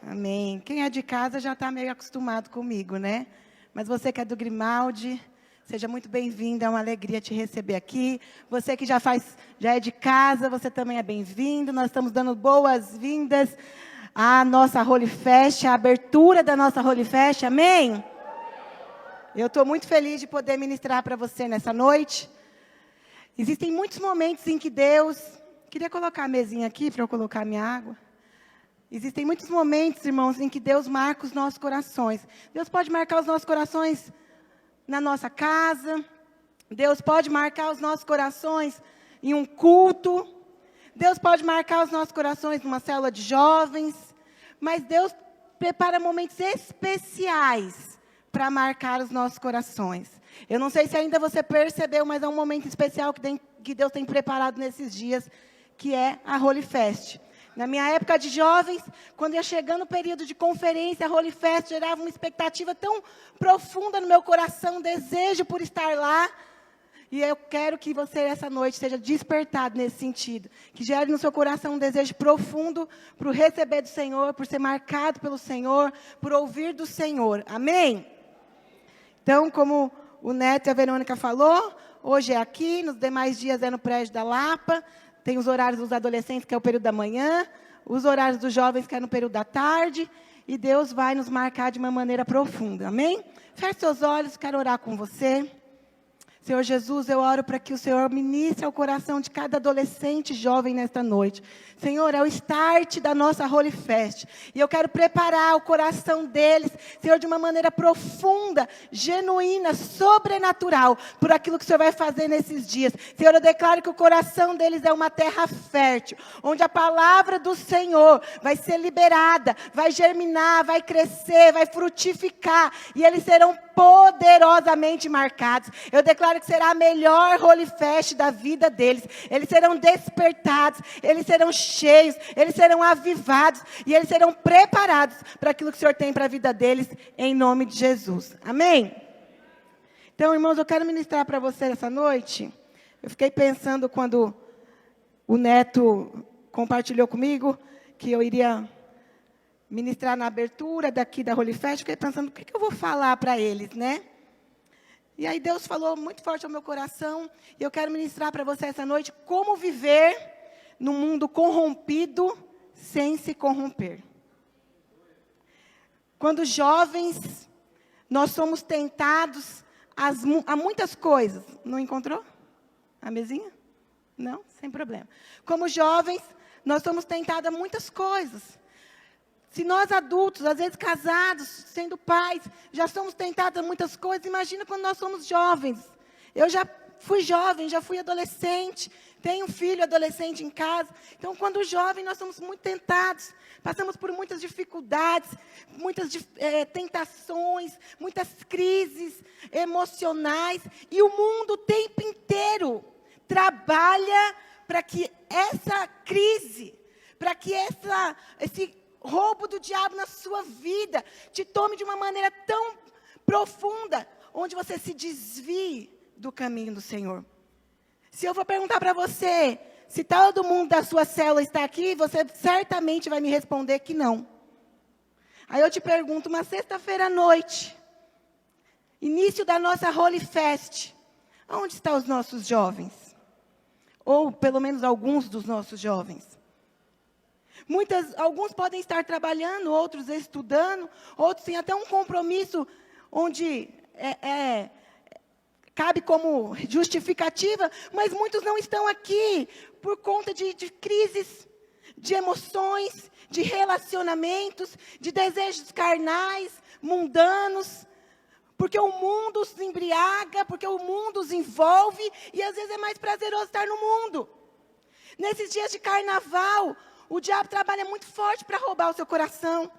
Amém. Quem é de casa já está meio acostumado comigo, né? Mas você que é do Grimaldi, seja muito bem-vindo, é uma alegria te receber aqui. Você que já é de casa, você também é bem-vindo. Nós estamos dando boas-vindas à nossa Holy Fest, à abertura da nossa Holy Fest, amém? Eu estou muito feliz de poder ministrar para você nessa noite. Existem muitos momentos em que Deus... Queria colocar a mesinha aqui para eu colocar a minha água. Existem muitos momentos, irmãos, em que Deus marca os nossos corações. Deus pode marcar os nossos corações na nossa casa. Deus pode marcar os nossos corações em um culto. Deus pode marcar os nossos corações numa célula de jovens. Mas Deus prepara momentos especiais para marcar os nossos corações. Eu não sei se ainda você percebeu, mas é um momento especial que Deus tem preparado nesses dias, que é a Holy Fest. Na minha época de jovens, quando ia chegando o período de conferência, a Holy Fest gerava uma expectativa tão profunda no meu coração, um desejo por estar lá. E eu quero que você, essa noite, seja despertado nesse sentido. Que gere no seu coração um desejo profundo por receber do Senhor, por ser marcado pelo Senhor, por ouvir do Senhor. Amém? Então, como o Neto e a Verônica falou, hoje é aqui, nos demais dias é no prédio da Lapa. Tem os horários dos adolescentes, que é o período da manhã, os horários dos jovens, que é no período da tarde, e Deus vai nos marcar de uma maneira profunda, amém? Feche seus olhos, quero orar com você. Senhor Jesus, eu oro para que o Senhor ministre ao coração de cada adolescente e jovem nesta noite. Senhor, é o start da nossa Holy Fest. E eu quero preparar o coração deles, Senhor, de uma maneira profunda, genuína, sobrenatural, por aquilo que o Senhor vai fazer nesses dias. Senhor, eu declaro que o coração deles é uma terra fértil, onde a palavra do Senhor vai ser liberada, vai germinar, vai crescer, vai frutificar, e eles serão poderosamente marcados. Eu declaro que será a melhor Holy Fest da vida deles. Eles serão despertados, eles serão cheios, eles serão avivados e eles serão preparados para aquilo que o Senhor tem para a vida deles, em nome de Jesus. Amém? Então, irmãos, eu quero ministrar para você essa noite. Eu fiquei pensando quando o Neto compartilhou comigo que eu iria ministrar na abertura daqui da Holy Fest. Fiquei pensando, o que eu vou falar para eles, né? E aí Deus falou muito forte ao meu coração, e eu quero ministrar para você essa noite como viver num mundo corrompido sem se corromper. Quando jovens, nós somos tentados a muitas coisas. Não encontrou a mesinha? Não? Sem problema. Como jovens, nós somos tentados a muitas coisas. Se nós adultos, às vezes casados, sendo pais, já somos tentados a muitas coisas, imagina quando nós somos jovens. Eu já fui jovem, já fui adolescente, tenho um filho adolescente em casa. Então, quando jovem, nós somos muito tentados. Passamos por muitas dificuldades, muitas tentações, muitas crises emocionais. E o mundo o tempo inteiro trabalha para que essa crise, para que esse roubo do diabo na sua vida te tome de uma maneira tão profunda, onde você se desvie do caminho do Senhor. Se eu for perguntar para você, se todo mundo da sua célula está aqui, você certamente vai me responder que não. Aí eu te pergunto, uma sexta-feira à noite, início da nossa Holy Fest, onde estão os nossos jovens? Ou pelo menos alguns dos nossos jovens. Alguns podem estar trabalhando, outros estudando, outros têm até um compromisso onde cabe como justificativa, mas muitos não estão aqui por conta de crises, de emoções, de relacionamentos, de desejos carnais, mundanos, porque o mundo os embriaga, porque o mundo os envolve, e às vezes é mais prazeroso estar no mundo. Nesses dias de carnaval, o diabo trabalha muito forte para roubar o seu coração.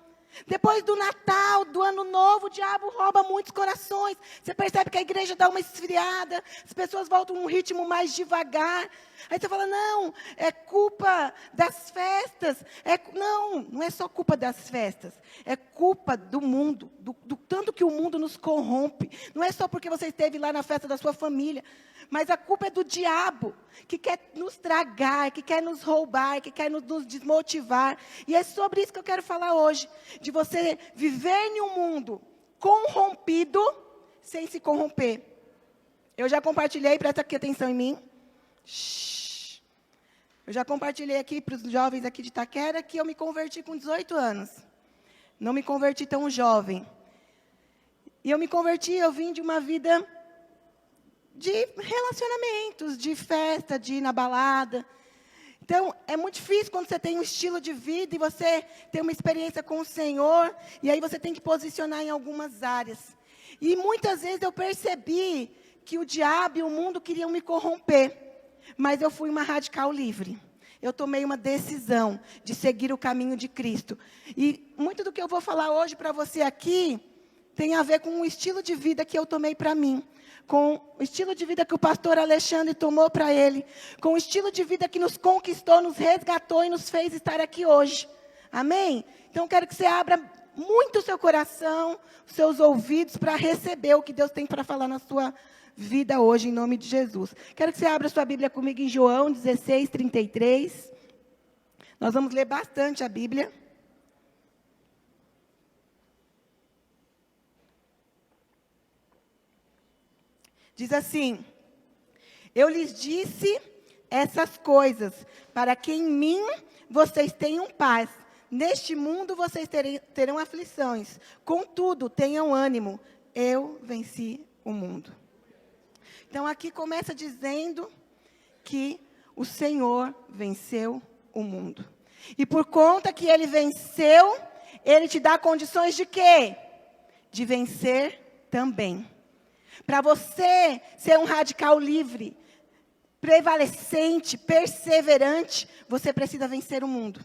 Depois do Natal, do Ano Novo, o diabo rouba muitos corações. Você percebe que a igreja dá uma esfriada, as pessoas voltam num ritmo mais devagar. Aí você fala, não, é culpa das festas. Não é só culpa das festas. É culpa do mundo, do tanto que o mundo nos corrompe. Não é só porque você esteve lá na festa da sua família. Mas a culpa é do diabo, que quer nos tragar, que quer nos roubar, que quer nos desmotivar. E é sobre isso que eu quero falar hoje. De você viver em um mundo corrompido, sem se corromper. Eu já compartilhei, presta aqui atenção em mim. Shhh. Eu já compartilhei aqui para os jovens aqui de Itaquera que eu me converti com 18 anos. Não me converti tão jovem. E eu me converti, eu vim de uma vida de relacionamentos, de festa, de ir na balada. Então, é muito difícil quando você tem um estilo de vida e você tem uma experiência com o Senhor, e aí você tem que posicionar em algumas áreas. E muitas vezes eu percebi que o diabo e o mundo queriam me corromper, mas eu fui uma radical livre. Eu tomei uma decisão de seguir o caminho de Cristo. E muito do que eu vou falar hoje para você aqui tem a ver com o estilo de vida que eu tomei para mim, com o estilo de vida que o pastor Alexandre tomou para ele, com o estilo de vida que nos conquistou, nos resgatou e nos fez estar aqui hoje. Amém? Então, eu quero que você abra muito o seu coração, os seus ouvidos, para receber o que Deus tem para falar na sua vida hoje, em nome de Jesus. Quero que você abra sua Bíblia comigo em João 16, 33. Nós vamos ler bastante a Bíblia. Diz assim: eu lhes disse essas coisas, para que em mim vocês tenham paz. Neste mundo vocês terão aflições. Contudo, tenham ânimo. Eu venci o mundo. Então, aqui começa dizendo que o Senhor venceu o mundo. E por conta que Ele venceu, Ele te dá condições de quê? De vencer também. Para você ser um radical livre, prevalecente, perseverante, você precisa vencer o mundo.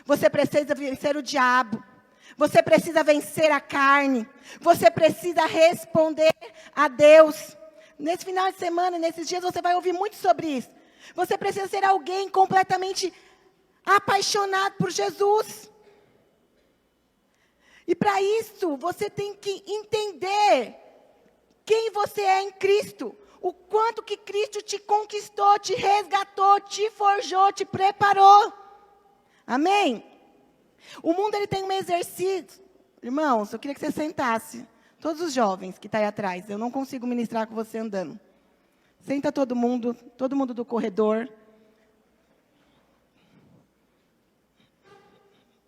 Você precisa vencer o diabo. Você precisa vencer a carne. Você precisa responder a Deus. Nesse final de semana, nesses dias, você vai ouvir muito sobre isso. Você precisa ser alguém completamente apaixonado por Jesus. E para isso, você tem que entender quem você é em Cristo. O quanto que Cristo te conquistou, te resgatou, te forjou, te preparou. Amém? O mundo ele tem um exercício. Irmãos, eu queria que você sentasse. Todos os jovens que estão aí atrás. Eu não consigo ministrar com você andando. Senta todo mundo do corredor.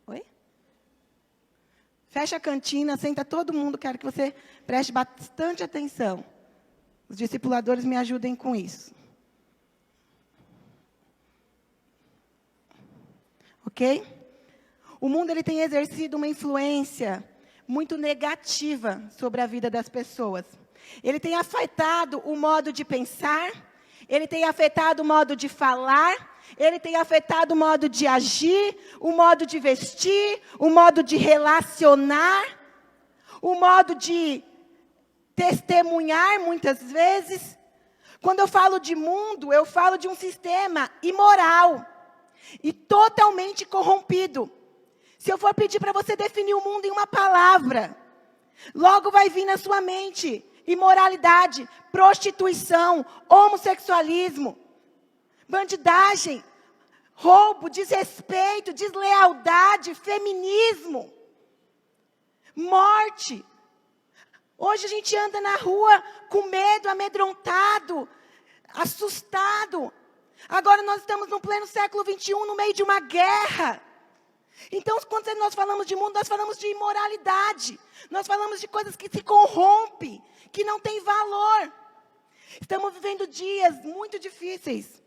Oi? Fecha a cantina, senta todo mundo. Quero que você preste bastante atenção. Os discipuladores me ajudem com isso. Ok? O mundo ele tem exercido uma influência muito negativa sobre a vida das pessoas. Ele tem afetado o modo de pensar, ele tem afetado o modo de falar, ele tem afetado o modo de agir, o modo de vestir, o modo de relacionar, o modo de testemunhar muitas vezes. Quando eu falo de mundo, eu falo de um sistema imoral e totalmente corrompido. Se eu for pedir para você definir o mundo em uma palavra, logo vai vir na sua mente imoralidade, prostituição, homossexualismo, bandidagem, roubo, desrespeito, deslealdade, feminismo, morte. Hoje a gente anda na rua com medo, amedrontado, assustado. Agora nós estamos no pleno século 21, no meio de uma guerra. Então, quando nós falamos de mundo, nós falamos de imoralidade. Nós falamos de coisas que se corrompem, que não têm valor. Estamos vivendo dias muito difíceis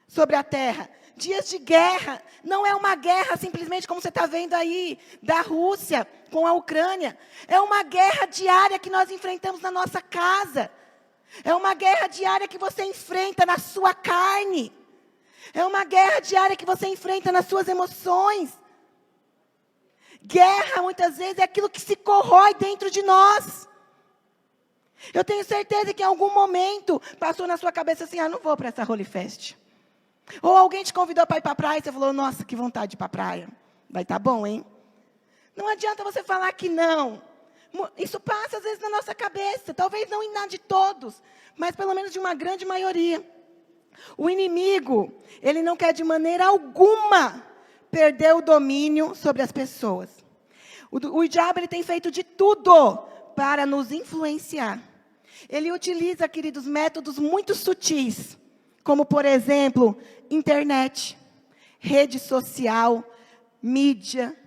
sobre a terra. Dias de guerra. Não é uma guerra simplesmente como você está vendo aí, da Rússia com a Ucrânia. É uma guerra diária que nós enfrentamos na nossa casa. É uma guerra diária que você enfrenta na sua carne. É uma guerra diária que você enfrenta nas suas emoções. Guerra, muitas vezes, é aquilo que se corrói dentro de nós. Eu tenho certeza que em algum momento passou na sua cabeça assim, não vou para essa Holy Fest. Ou alguém te convidou para ir para a praia e você falou, nossa, que vontade de ir para a praia. Vai estar bom, hein? Não adianta você falar que não. Isso passa às vezes na nossa cabeça, talvez não na de todos, mas pelo menos de uma grande maioria. O inimigo, ele não quer de maneira alguma perder o domínio sobre as pessoas. O diabo, ele tem feito de tudo para nos influenciar. Ele utiliza, queridos, métodos muito sutis, como, por exemplo, internet, rede social, mídia,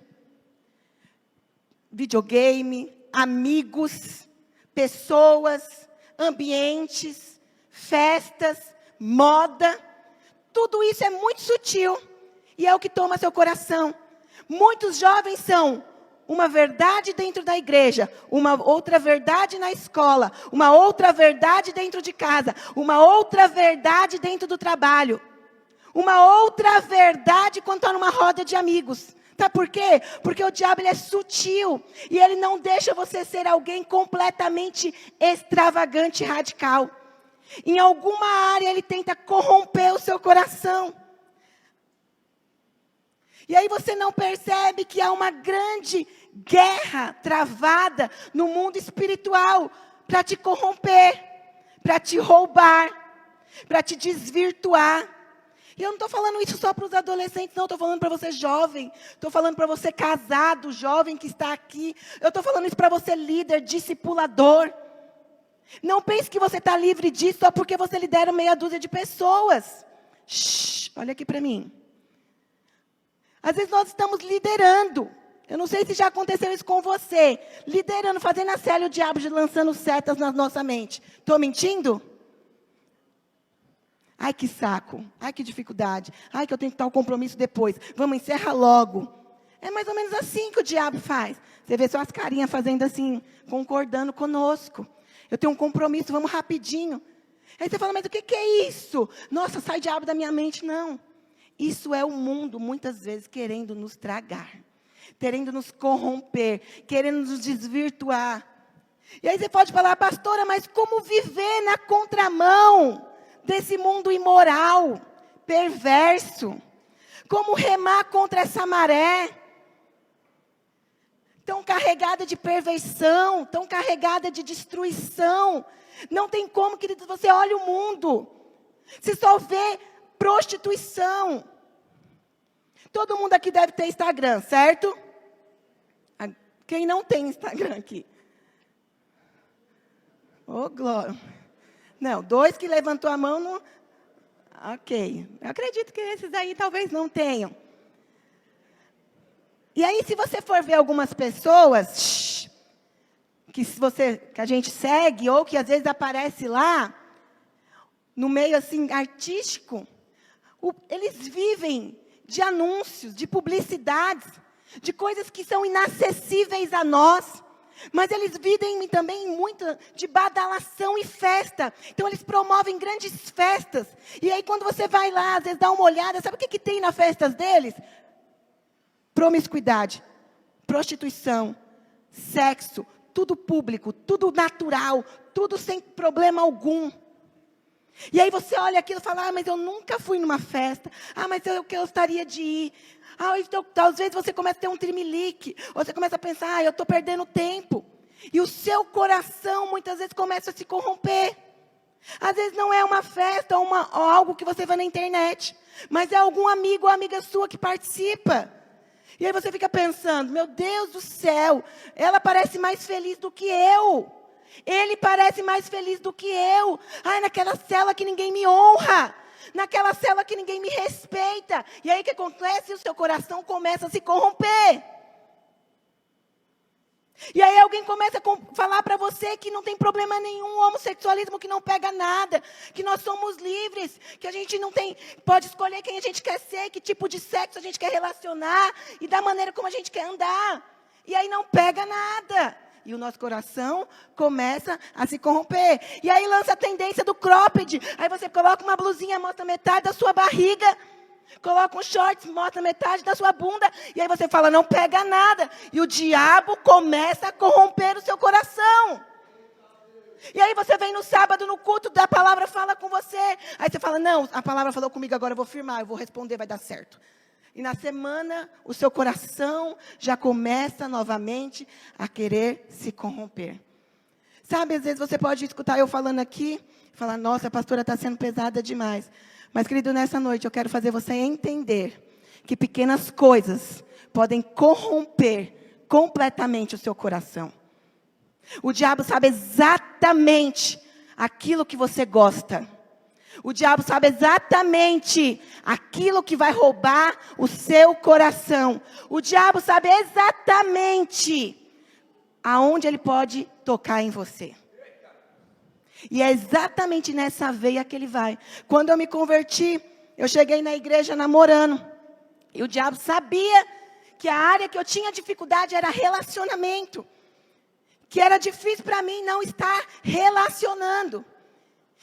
videogame, amigos, pessoas, ambientes, festas, moda. Tudo isso é muito sutil e é o que toma seu coração. Muitos jovens são uma verdade dentro da igreja, uma outra verdade na escola, uma outra verdade dentro de casa, uma outra verdade dentro do trabalho, uma outra verdade quando está numa roda de amigos. Sabe por quê? Porque o diabo, ele é sutil e ele não deixa você ser alguém completamente extravagante e radical. Em alguma área ele tenta corromper o seu coração. E aí você não percebe que há uma grande guerra travada no mundo espiritual para te corromper, para te roubar, para te desvirtuar. E eu não estou falando isso só para os adolescentes, não. Estou falando para você jovem. Estou falando para você casado, jovem que está aqui. Eu estou falando isso para você líder, discipulador. Não pense que você está livre disso só porque você lidera meia dúzia de pessoas. Shhh, olha aqui para mim. Às vezes nós estamos liderando. Eu não sei se já aconteceu isso com você. Liderando, fazendo a cela e o diabo lançando setas na nossa mente. Estou mentindo? Ai, que saco. Ai, que dificuldade. Ai, que eu tenho que estar o compromisso depois. Vamos, encerra logo. É mais ou menos assim que o diabo faz. Você vê só as carinhas fazendo assim, concordando conosco. Eu tenho um compromisso, vamos rapidinho. Aí você fala, mas o que é isso? Nossa, sai diabo da minha mente. Não. Isso é o mundo, muitas vezes, querendo nos tragar. Querendo nos corromper. Querendo nos desvirtuar. E aí você pode falar, pastora, mas como viver na contramão desse mundo imoral, perverso? Como remar contra essa maré? Tão carregada de perversão, tão carregada de destruição. Não tem como, queridos, você olha o mundo. Você só vê prostituição. Todo mundo aqui deve ter Instagram, certo? Quem não tem Instagram aqui? Ô, glória. Não, 2 que levantou a mão, não... Ok. Eu acredito que esses aí talvez não tenham. E aí, se você for ver algumas pessoas que a gente segue, ou que às vezes aparece lá, no meio assim artístico, eles vivem de anúncios, de publicidades, de coisas que são inacessíveis a nós. Mas eles vivem também muito de badalação e festa. Então, eles promovem grandes festas. E aí, quando você vai lá, às vezes dá uma olhada, sabe o que tem nas festas deles? Promiscuidade, prostituição, sexo, tudo público, tudo natural, tudo sem problema algum. E aí você olha aquilo e fala, mas eu nunca fui numa festa. Mas eu gostaria de ir. Então, às vezes você começa a ter um trimelique. Ou você começa a pensar, eu estou perdendo tempo. E o seu coração, muitas vezes, começa a se corromper. Às vezes não é uma festa ou algo que você vê na internet. Mas é algum amigo ou amiga sua que participa. E aí você fica pensando, meu Deus do céu, ela parece mais feliz do que eu. Ele parece mais feliz do que eu. Naquela cela que ninguém me honra. Naquela cela que ninguém me respeita. E aí o que acontece? O seu coração começa a se corromper. E aí alguém começa a falar para você que não tem problema nenhum, homossexualismo que não pega nada, que nós somos livres, que a gente não tem, pode escolher quem a gente quer ser, que tipo de sexo a gente quer relacionar e da maneira como a gente quer andar. E aí não pega nada. E o nosso coração começa a se corromper. E aí lança a tendência do cropped. Aí você coloca uma blusinha, mostra metade da sua barriga. Coloca um shorts, mostra metade da sua bunda. E aí você fala, não pega nada. E o diabo começa a corromper o seu coração. E aí você vem no sábado, no culto, da palavra fala com você. Aí você fala, não, a palavra falou comigo, agora eu vou firmar, eu vou responder, vai dar certo. E na semana, o seu coração já começa novamente a querer se corromper. Sabe, às vezes você pode escutar eu falando aqui, falar, nossa, a pastora está sendo pesada demais. Mas, querido, nessa noite eu quero fazer você entender que pequenas coisas podem corromper completamente o seu coração. O diabo sabe exatamente aquilo que você gosta. O diabo sabe exatamente aquilo que vai roubar o seu coração. O diabo sabe exatamente aonde ele pode tocar em você. E é exatamente nessa veia que ele vai. Quando eu me converti, eu cheguei na igreja namorando. E o diabo sabia que a área que eu tinha dificuldade era relacionamento. Que era difícil para mim não estar relacionando.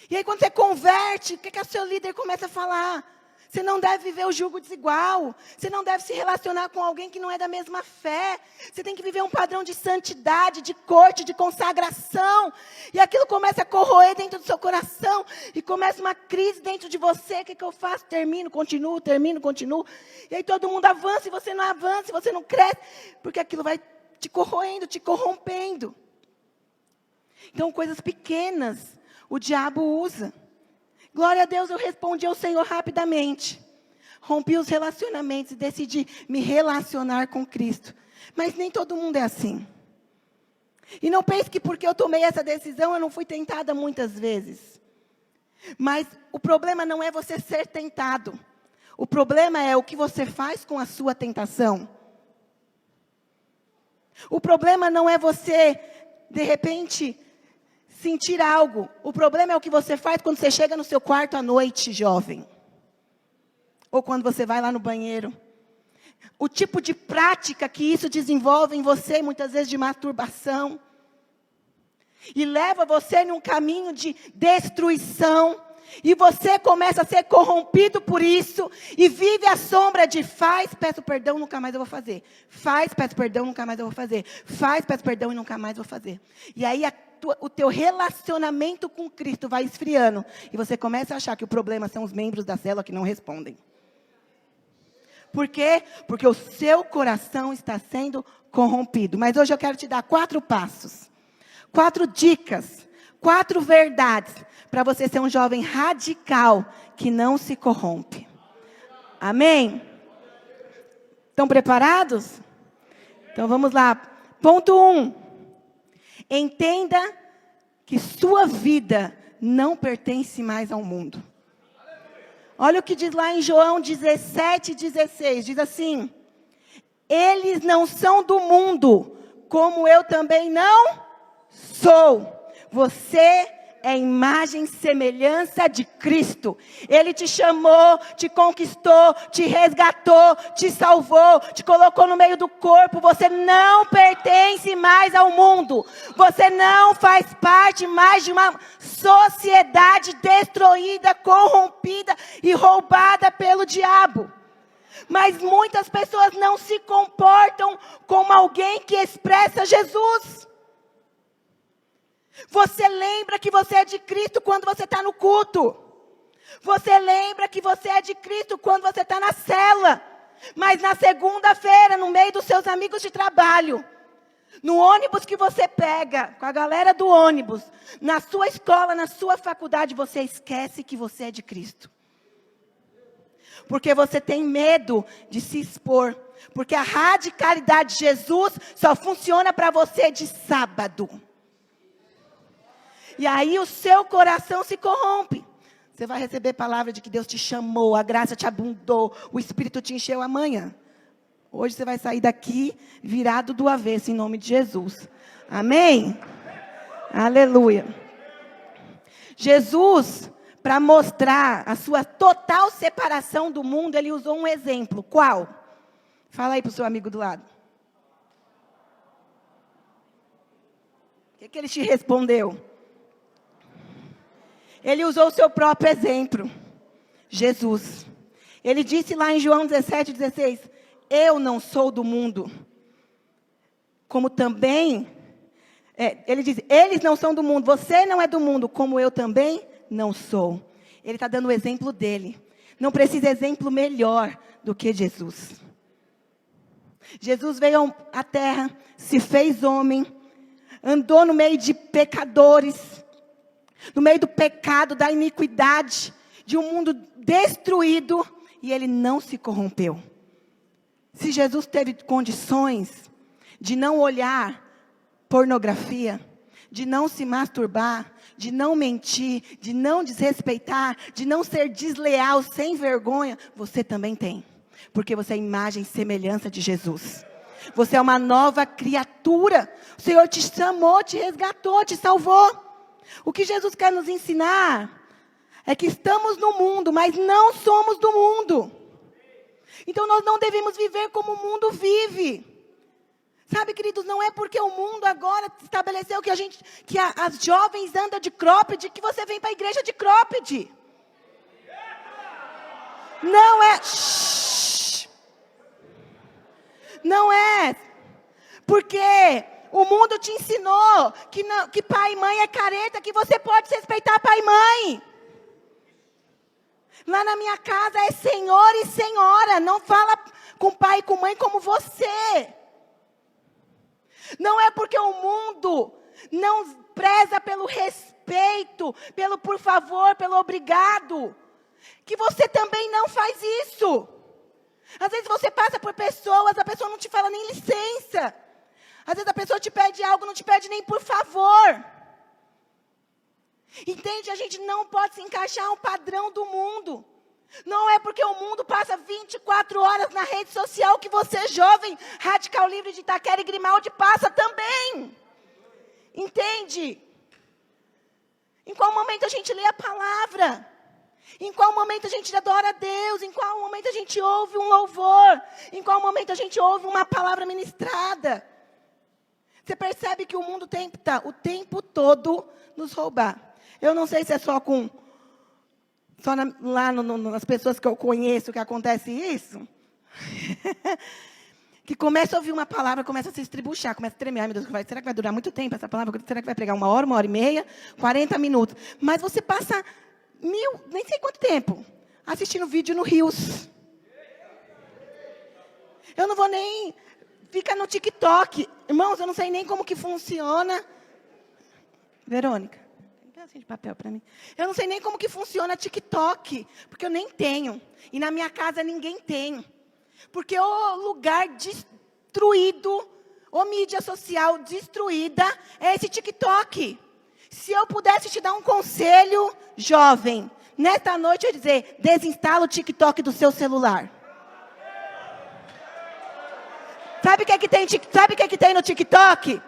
E aí quando você converte, o que o seu líder começa a falar? Você não deve viver o jugo desigual. Você não deve se relacionar com alguém que não é da mesma fé. Você tem que viver um padrão de santidade, de corte, de consagração. E aquilo começa a corroer dentro do seu coração. E começa uma crise dentro de você. O que eu faço? Termino, continuo. E aí todo mundo avança e você não avança, e você não cresce. Porque aquilo vai te corroendo, te corrompendo. Então coisas pequenas o diabo usa. Glória a Deus, eu respondi ao Senhor rapidamente. Rompi os relacionamentos e decidi me relacionar com Cristo. Mas nem todo mundo é assim. E não pense que porque eu tomei essa decisão, eu não fui tentada muitas vezes. Mas o problema não é você ser tentado. O problema é o que você faz com a sua tentação. O problema não é você, de repente, sentir algo. O problema é o que você faz quando você chega no seu quarto à noite, jovem. Ou quando você vai lá no banheiro. O tipo de prática que isso desenvolve em você, muitas vezes de masturbação. E leva você num caminho de destruição. E você começa a ser corrompido por isso. E vive à sombra de faz, peço perdão, nunca mais eu vou fazer. Faz, peço perdão, nunca mais eu vou fazer. Faz, peço perdão e nunca mais vou fazer. E aí o teu relacionamento com Cristo vai esfriando. E você começa a achar que o problema são os membros da célula que não respondem. Por quê? Porque o seu coração está sendo corrompido. Mas hoje eu quero te dar 4 passos. 4 dicas. 4 verdades. Para você ser um jovem radical que não se corrompe. Amém? Estão preparados? Então vamos lá. Ponto 1. Entenda que sua vida não pertence mais ao mundo. Olha o que diz lá em João 17:16. Diz assim: eles não são do mundo, como eu também não sou. Você é imagem e semelhança de Cristo. Ele te chamou, te conquistou, te resgatou, te salvou, te colocou no meio do corpo. Você não pertence mais ao mundo. Você não faz parte mais de uma sociedade destruída, corrompida e roubada pelo diabo. Mas muitas pessoas não se comportam como alguém que expressa Jesus. Você lembra que você é de Cristo quando você está no culto. Você lembra que você é de Cristo quando você está na cela. Mas na segunda-feira, no meio dos seus amigos de trabalho, no ônibus que você pega, com a galera do ônibus, na sua escola, na sua faculdade, você esquece que você é de Cristo. Porque você tem medo de se expor. Porque a radicalidade de Jesus só funciona para você de sábado. E aí o seu coração se corrompe. Você vai receber palavra de que Deus te chamou, a graça te abundou, o Espírito te encheu amanhã. Hoje você vai sair daqui virado do avesso, em nome de Jesus. Amém? Aleluia. Jesus, para mostrar a sua total separação do mundo, ele usou um exemplo. Qual? Fala aí para o seu amigo do lado. O que ele te respondeu? Ele usou o seu próprio exemplo, Jesus. Ele disse lá em João 17:16, eu não sou do mundo. Como também, ele diz, eles não são do mundo, você não é do mundo, como eu também não sou. Ele está dando o exemplo dele. Não precisa exemplo melhor do que Jesus. Jesus veio à terra, se fez homem, andou no meio de pecadores, no meio do pecado, da iniquidade, de um mundo destruído, e ele não se corrompeu. Se Jesus teve condições de não olhar pornografia, de não se masturbar, de não mentir, de não desrespeitar, de não ser desleal, sem vergonha, você também tem. Porque você é imagem e semelhança de Jesus. Você é uma nova criatura. O Senhor te chamou, te resgatou, te salvou. O que Jesus quer nos ensinar é que estamos no mundo, mas não somos do mundo. Então nós não devemos viver como o mundo vive. Sabe, queridos, não é porque o mundo agora estabeleceu que as jovens andam de cropped, que você vem para a igreja de cropped. Não é. Não é. Porque o mundo te ensinou que pai e mãe é careta, que você pode respeitar pai e mãe. Lá na minha casa é senhor e senhora. Não fala com pai e com mãe como você. Não é porque o mundo não preza pelo respeito, pelo por favor, pelo obrigado, que você também não faz isso. Às vezes você passa por pessoas, a pessoa não te fala nem licença. Às vezes a pessoa te pede algo, não te pede nem por favor. Entende? A gente não pode se encaixar um padrão do mundo. Não é porque o mundo passa 24 horas na rede social que você, jovem, radical livre de Itaquera e Grimaldi, passa também. Entende? Em qual momento a gente lê a palavra? Em qual momento a gente adora a Deus? Em qual momento a gente ouve um louvor? Em qual momento a gente ouve uma palavra ministrada? Você percebe que o mundo tenta o tempo todo nos roubar. Eu não sei se é só nas pessoas que eu conheço que acontece isso. Que começa a ouvir uma palavra, começa a se estribuchar, começa a tremer. Ai, meu Deus, será que vai durar muito tempo essa palavra? Será que vai pregar 1 hora e meia, 40 minutos? Mas você passa nem sei quanto tempo, assistindo vídeo no Reels. Eu não vou nem ficar no TikTok. Irmãos, eu não sei nem como que funciona. Verônica, tem um pedacinho de papel para mim. Eu não sei nem como que funciona TikTok, porque eu nem tenho. E na minha casa ninguém tem. Porque o lugar destruído, ou mídia social destruída, é esse TikTok. Se eu pudesse te dar um conselho, jovem, nesta noite eu ia dizer, desinstala o TikTok do seu celular. Sabe o que é que tem no TikTok?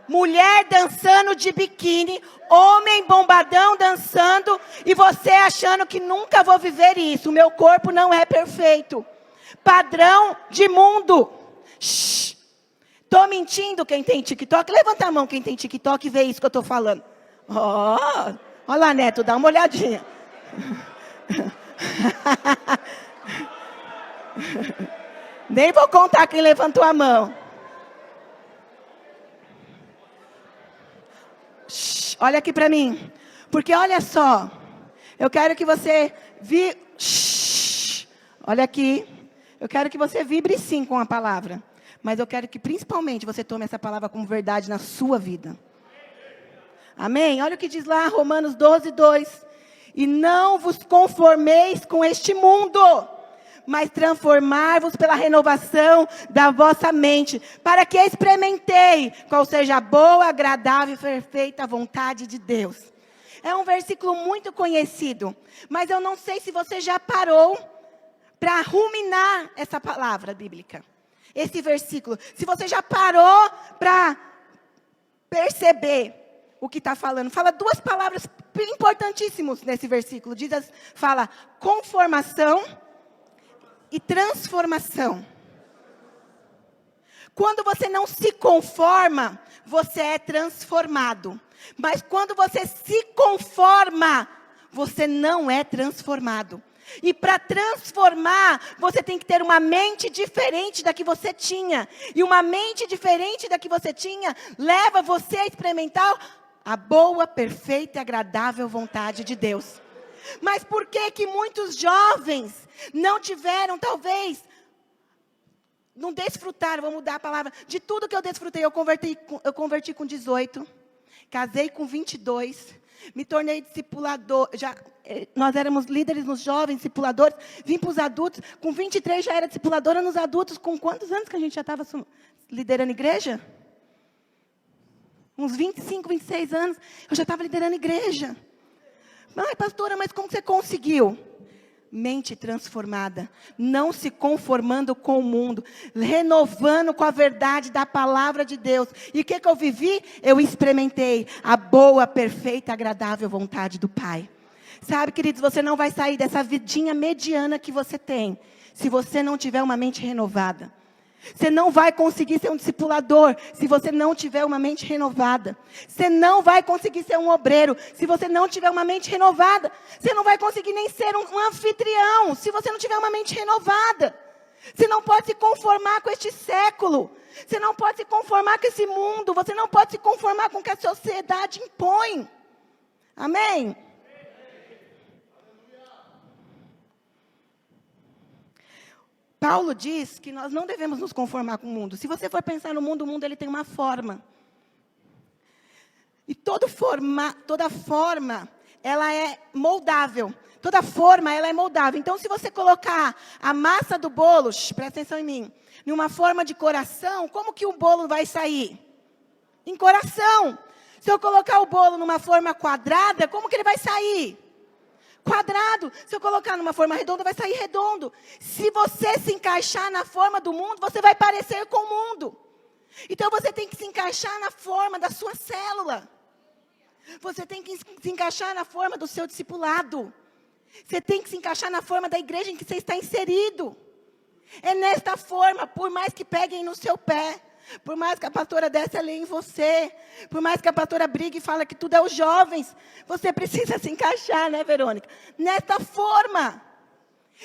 Mulher dançando de biquíni, homem bombadão dançando, e você achando que nunca vou viver isso. O meu corpo não é perfeito. Padrão de mundo. Estou mentindo quem tem TikTok? Levanta a mão quem tem TikTok e vê isso que eu estou falando. Olha lá, Neto, dá uma olhadinha. Nem vou contar quem levantou a mão. Olha aqui para mim. Porque olha só. Eu quero que você olha aqui. Eu quero que você vibre sim com a palavra. Mas eu quero que principalmente você tome essa palavra como verdade na sua vida. Amém? Olha o que diz lá Romanos 12:2. E não vos conformeis com este mundo, mas transformar-vos pela renovação da vossa mente, para que experimentei qual seja a boa, agradável e perfeita vontade de Deus. É um versículo muito conhecido, mas eu não sei se você já parou para ruminar essa palavra bíblica. Esse versículo. Se você já parou para perceber o que está falando. Fala 2 palavras importantíssimas nesse versículo. Fala conformação e transformação. Quando você não se conforma, você é transformado. Mas quando você se conforma, você não é transformado. E para transformar, você tem que ter uma mente diferente da que você tinha. E uma mente diferente da que você tinha leva você a experimentar a boa, perfeita e agradável vontade de Deus. Mas por que que muitos jovens não tiveram, talvez, não desfrutaram, vou mudar a palavra, de tudo que eu desfrutei. Eu converti com 18, casei com 22, me tornei discipulador, nós éramos líderes nos jovens, discipuladores, vim para os adultos, com 23 já era discipuladora nos adultos. Com quantos anos que a gente já estava liderando igreja? Uns 25, 26 anos, eu já estava liderando igreja. Ai, pastora, mas como você conseguiu? Mente transformada, não se conformando com o mundo, renovando com a verdade da palavra de Deus. E o que eu vivi? Eu experimentei a boa, perfeita, agradável vontade do Pai. Sabe, queridos, você não vai sair dessa vidinha mediana que você tem, se você não tiver uma mente renovada. Você não vai conseguir ser um discipulador se você não tiver uma mente renovada. Você não vai conseguir ser um obreiro se você não tiver uma mente renovada. Você não vai conseguir nem ser um anfitrião se você não tiver uma mente renovada. Você não pode se conformar com este século. Você não pode se conformar com esse mundo. Você não pode se conformar com o que a sociedade impõe. Amém? Paulo diz que nós não devemos nos conformar com o mundo. Se você for pensar no mundo, o mundo ele tem uma forma. E toda forma, ela é moldável. Toda forma, ela é moldável. Então, se você colocar a massa do bolo, presta atenção em mim, em uma forma de coração, como que o bolo vai sair? Em coração. Se eu colocar o bolo numa forma quadrada, como que ele vai sair? Quadrado. Se eu colocar numa forma redonda, vai sair redondo. Se você se encaixar na forma do mundo, você vai parecer com o mundo. Então você tem que se encaixar na forma da sua célula. Você tem que se encaixar na forma do seu discipulado. Você tem que se encaixar na forma da igreja em que você está inserido. É nesta forma, por mais que peguem no seu pé, por mais que a pastora desce a lei em você, por mais que a pastora brigue e fala que tudo é os jovens, você precisa se encaixar, né, Verônica? Nesta forma.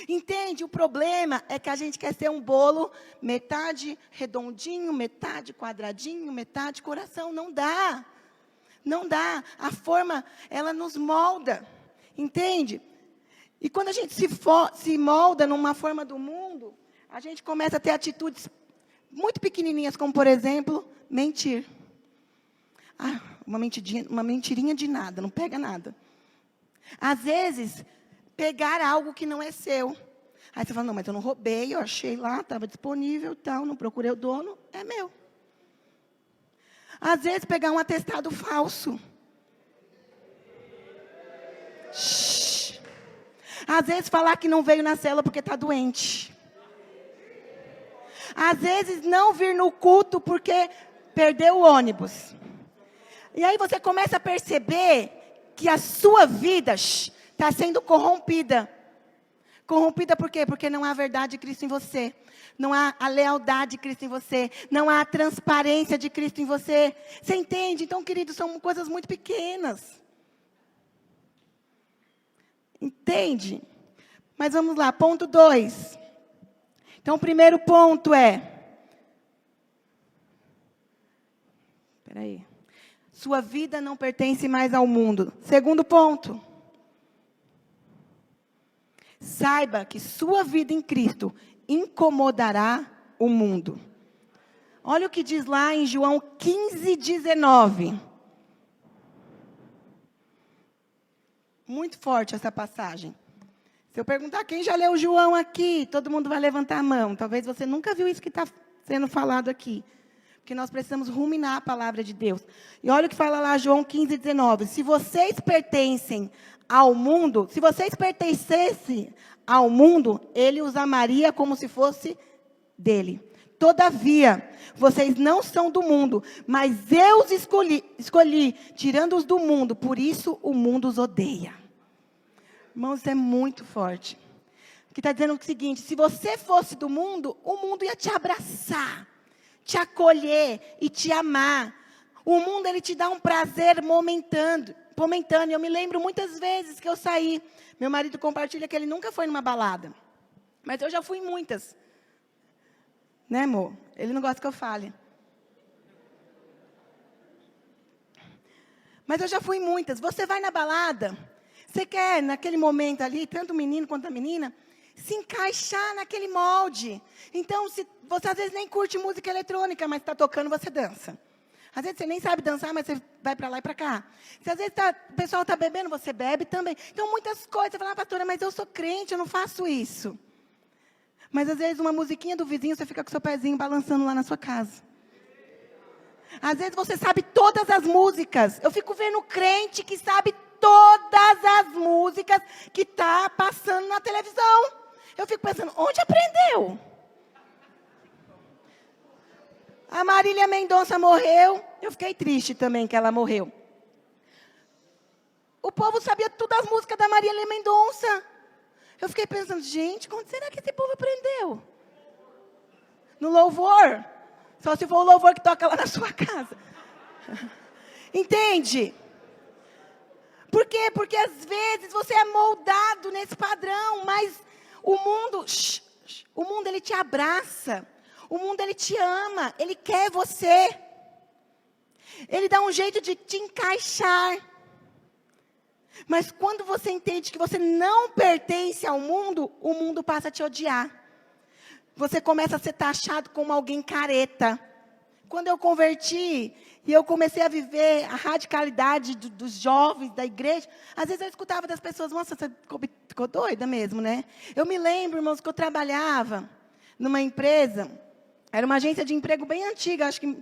Entende? O problema é que a gente quer ser um bolo, metade redondinho, metade quadradinho, metade coração. Não dá. Não dá. A forma, ela nos molda. Entende? E quando a gente se molda numa forma do mundo, a gente começa a ter atitudes muito pequenininhas, como, por exemplo, mentir. Ah, uma mentirinha de nada, não pega nada. Às vezes, pegar algo que não é seu. Aí você fala, não, mas eu não roubei, eu achei lá, estava disponível, tal, não procurei o dono, é meu. Às vezes, pegar um atestado falso. Shhh. Às vezes, falar que não veio na célula porque está doente. Às vezes, não vir no culto porque perdeu o ônibus. E aí você começa a perceber que a sua vida está sendo corrompida. Corrompida por quê? Porque não há a verdade de Cristo em você. Não há a lealdade de Cristo em você. Não há a transparência de Cristo em você. Você entende? Então, queridos, são coisas muito pequenas. Entende? Mas vamos lá, ponto 2. Então, o primeiro ponto é... Espera aí. Sua vida não pertence mais ao mundo. Segundo ponto. Saiba que sua vida em Cristo incomodará o mundo. Olha o que diz lá em João 15:19. Muito forte essa passagem. Se eu perguntar quem já leu João aqui, todo mundo vai levantar a mão. Talvez você nunca viu isso que está sendo falado aqui. Porque nós precisamos ruminar a palavra de Deus. E olha o que fala lá João 15:19. Se vocês pertencem ao mundo, se vocês pertencessem ao mundo, ele os amaria como se fosse dele. Todavia, vocês não são do mundo, mas eu os escolhi tirando-os do mundo, por isso o mundo os odeia. Irmãos, isso é muito forte. Que está dizendo o seguinte, se você fosse do mundo, o mundo ia te abraçar, te acolher e te amar. O mundo, ele te dá um prazer momentâneo. Eu me lembro muitas vezes que eu saí. Meu marido compartilha que ele nunca foi numa balada. Mas eu já fui em muitas. Né, amor? Ele não gosta que eu fale. Mas eu já fui em muitas. Você vai na balada, Você quer, naquele momento ali, tanto o menino quanto a menina, se encaixar naquele molde. Então, se você às vezes nem curte música eletrônica, mas está tocando, você dança. Às vezes você nem sabe dançar, mas você vai para lá e para cá. Se às vezes o pessoal está bebendo, você bebe também. Então, muitas coisas. Você fala, pastora, mas eu sou crente, eu não faço isso. Mas às vezes uma musiquinha do vizinho, você fica com seu pezinho balançando lá na sua casa. Às vezes você sabe todas as músicas. Eu fico vendo crente que sabe todas as músicas que está passando na televisão. Eu fico pensando, onde aprendeu? A Marília Mendonça morreu. Eu fiquei triste também que ela morreu. O povo sabia todas as músicas da Marília Mendonça. Eu fiquei pensando, gente, onde será que esse povo aprendeu? No louvor? Só se for o louvor que toca lá na sua casa. Entende? Por quê? Porque às vezes você é moldado nesse padrão, mas o mundo ele te abraça. O mundo ele te ama, ele quer você. Ele dá um jeito de te encaixar. Mas quando você entende que você não pertence ao mundo, o mundo passa a te odiar. Você começa a ser taxado como alguém careta. Quando eu converti e eu comecei a viver a radicalidade dos jovens da igreja, às vezes eu escutava das pessoas, nossa, você ficou doida mesmo, né? Eu me lembro, irmãos, que eu trabalhava numa empresa, era uma agência de emprego bem antiga, acho que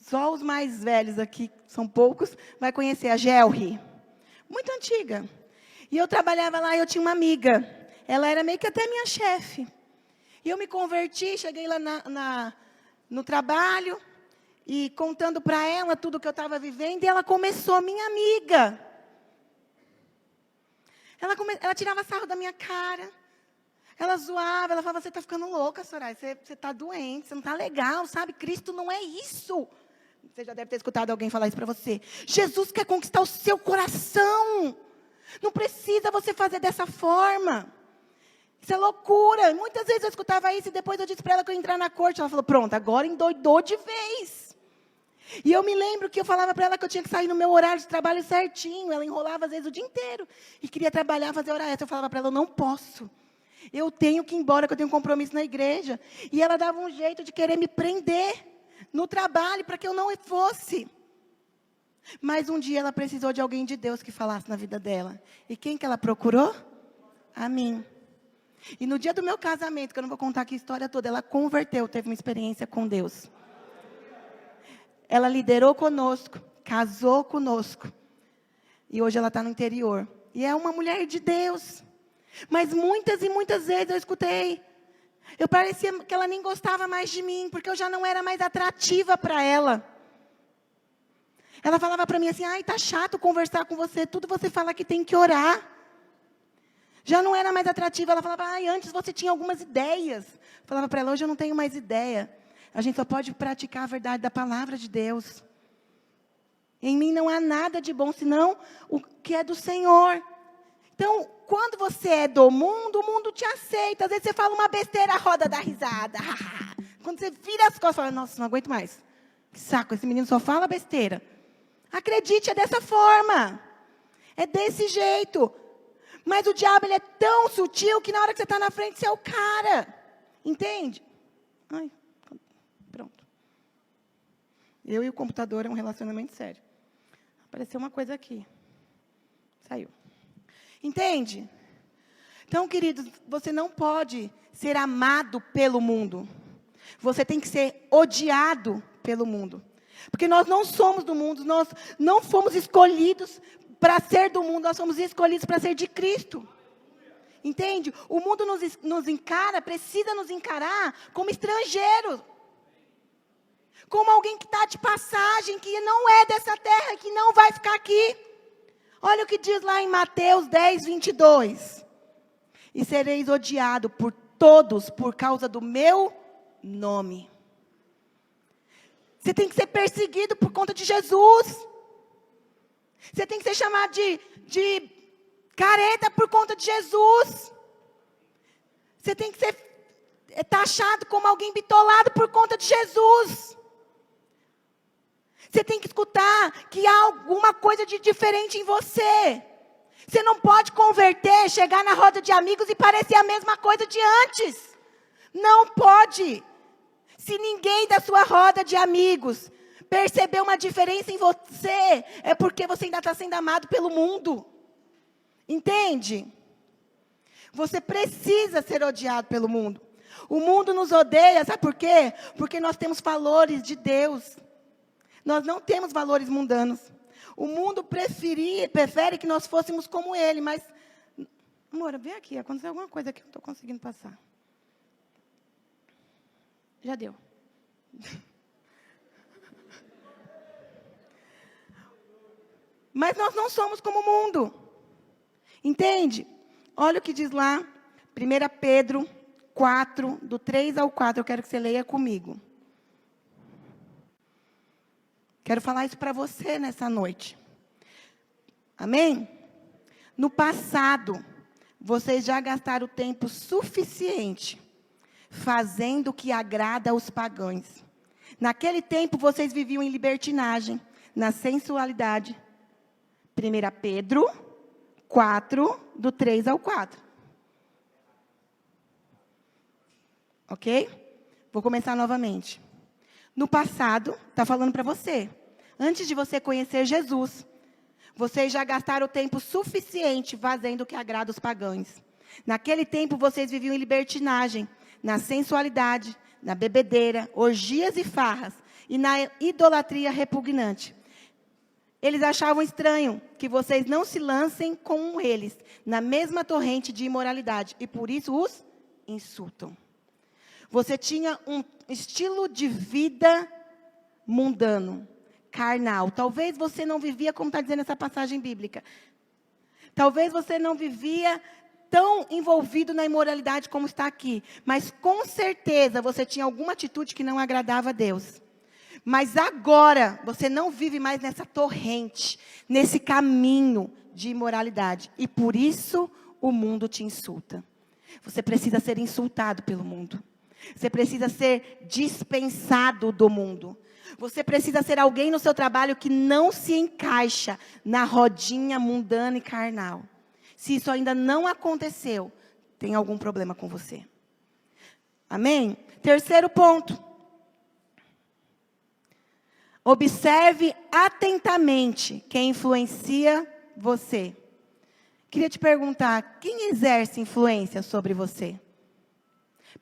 só os mais velhos aqui, são poucos, vai conhecer, a Gelri. Muito antiga. E eu trabalhava lá e eu tinha uma amiga. Ela era meio que até minha chefe. E eu me converti, cheguei lá no trabalho, e contando para ela tudo que eu estava vivendo, e ela começou, minha amiga. Ela tirava sarro da minha cara. Ela zoava, ela falava, você está ficando louca, Soraya, você está doente, você não está legal, sabe? Cristo não é isso. Você já deve ter escutado alguém falar isso para você. Jesus quer conquistar o seu coração. Não precisa você fazer dessa forma. Isso é loucura. Muitas vezes eu escutava isso e depois eu disse para ela que eu ia entrar na corte. Ela falou, pronto, agora endoidou de vez. E eu me lembro que eu falava para ela que eu tinha que sair no meu horário de trabalho certinho. Ela enrolava às vezes o dia inteiro. E queria trabalhar, fazer hora extra. Eu falava para ela, eu não posso. Eu tenho que ir embora, que eu tenho um compromisso na igreja. E ela dava um jeito de querer me prender no trabalho, para que eu não fosse. Mas um dia ela precisou de alguém de Deus que falasse na vida dela. E quem que ela procurou? A mim. E no dia do meu casamento, que eu não vou contar aqui a história toda, ela converteu, teve uma experiência com Deus. Ela liderou conosco, casou conosco. E hoje ela está no interior. E é uma mulher de Deus. Mas muitas e muitas vezes eu escutei. Eu parecia que ela nem gostava mais de mim, porque eu já não era mais atrativa para ela. Ela falava para mim assim, ai, tá chato conversar com você, tudo você fala que tem que orar. Já não era mais atrativa, ela falava, ai, antes você tinha algumas ideias. Eu falava para ela, hoje eu não tenho mais ideia. A gente só pode praticar a verdade da palavra de Deus. Em mim não há nada de bom, senão o que é do Senhor. Então, quando você é do mundo, o mundo te aceita. Às vezes você fala uma besteira, a roda dá risada. Quando você vira as costas, fala, nossa, não aguento mais. Que saco, esse menino só fala besteira. Acredite, é dessa forma. É desse jeito. Mas o diabo, ele é tão sutil que na hora que você está na frente, você é o cara. Entende? Ai, pronto. Eu e o computador é um relacionamento sério. Apareceu uma coisa aqui. Saiu. Entende? Então, queridos, você não pode ser amado pelo mundo. Você tem que ser odiado pelo mundo. Porque nós não somos do mundo, nós não fomos escolhidos para ser do mundo, nós somos escolhidos para ser de Cristo. Entende? O mundo nos encara, precisa nos encarar como estrangeiros. Como alguém que está de passagem, que não é dessa terra, que não vai ficar aqui. Olha o que diz lá em Mateus 10, 22. E sereis odiados por todos por causa do meu nome. Você tem que ser perseguido por conta de Jesus. Você tem que ser chamado de careta por conta de Jesus. Você tem que ser taxado como alguém bitolado por conta de Jesus. Você tem que escutar que há alguma coisa de diferente em você. Você não pode converter, chegar na roda de amigos e parecer a mesma coisa de antes. Não pode. Se ninguém da sua roda de amigos perceber uma diferença em você, é porque você ainda está sendo amado pelo mundo. Entende? Você precisa ser odiado pelo mundo. O mundo nos odeia, sabe por quê? Porque nós temos valores de Deus. Nós não temos valores mundanos. O mundo prefere que nós fôssemos como ele, mas... Amor, vem aqui, aconteceu alguma coisa que eu não estou conseguindo passar. Já deu. Mas nós não somos como o mundo. Entende? Olha o que diz lá, 1 Pedro 4, do 3 ao 4, eu quero que você leia comigo. Quero falar isso para você nessa noite. Amém? No passado, vocês já gastaram tempo suficiente fazendo o que agrada aos pagãos. Naquele tempo, vocês viviam em libertinagem, na sensualidade. 1 Pedro 4, do 3 ao 4. Ok? Vou começar novamente. No passado, está falando para você. Antes de você conhecer Jesus, vocês já gastaram tempo suficiente fazendo o que agrada os pagãos. Naquele tempo, vocês viviam em libertinagem, na sensualidade, na bebedeira, orgias e farras, e na idolatria repugnante. Eles achavam estranho que vocês não se lancem com eles na mesma torrente de imoralidade, e por isso os insultam. Você tinha um estilo de vida mundano, carnal. Talvez você não vivia como está dizendo essa passagem bíblica. Talvez você não vivia tão envolvido na imoralidade como está aqui. Mas com certeza você tinha alguma atitude que não agradava a Deus. Mas agora você não vive mais nessa torrente, nesse caminho de imoralidade. E por isso o mundo te insulta. Você precisa ser insultado pelo mundo. Você precisa ser dispensado do mundo. Você precisa ser alguém no seu trabalho que não se encaixa na rodinha mundana e carnal. Se isso ainda não aconteceu, tem algum problema com você. Amém? Terceiro ponto. Observe atentamente quem influencia você. Queria te perguntar, quem exerce influência sobre você?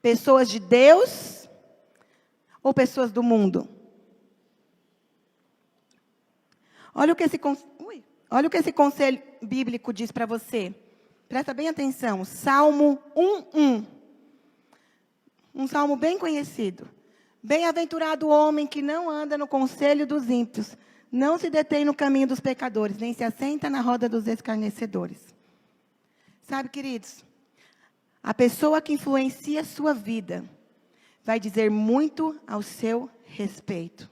Pessoas de Deus ou pessoas do mundo? Olha o que esse conselho bíblico diz para você. Presta bem atenção. Salmo 1:1. Um salmo bem conhecido. Bem-aventurado o homem que não anda no conselho dos ímpios, não se detém no caminho dos pecadores, nem se assenta na roda dos escarnecedores. Sabe, queridos, a pessoa que influencia a sua vida vai dizer muito ao seu respeito.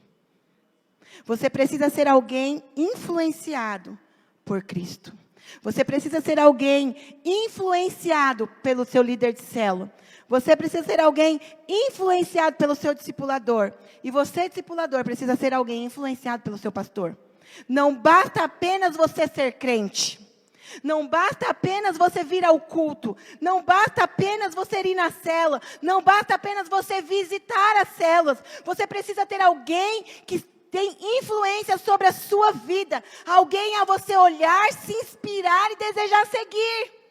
Você precisa ser alguém influenciado por Cristo. Você precisa ser alguém influenciado pelo seu líder de célula. Você precisa ser alguém influenciado pelo seu discipulador. E você, discipulador, precisa ser alguém influenciado pelo seu pastor. Não basta apenas você ser crente. Não basta apenas você vir ao culto. Não basta apenas você ir na célula. Não basta apenas você visitar as células. Você precisa ter alguém que tem influência sobre a sua vida. Alguém a você olhar, se inspirar e desejar seguir.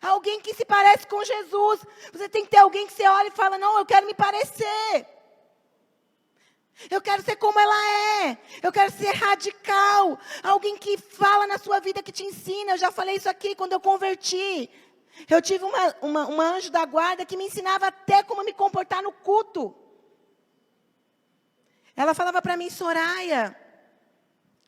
Alguém que se parece com Jesus. Você tem que ter alguém que você olha e fala, não, eu quero me parecer. Eu quero ser como ela é. Eu quero ser radical. Alguém que fala na sua vida, que te ensina. Eu já falei isso aqui quando eu converti. Eu tive uma anjo da guarda que me ensinava até como me comportar no culto. Ela falava para mim, Soraya,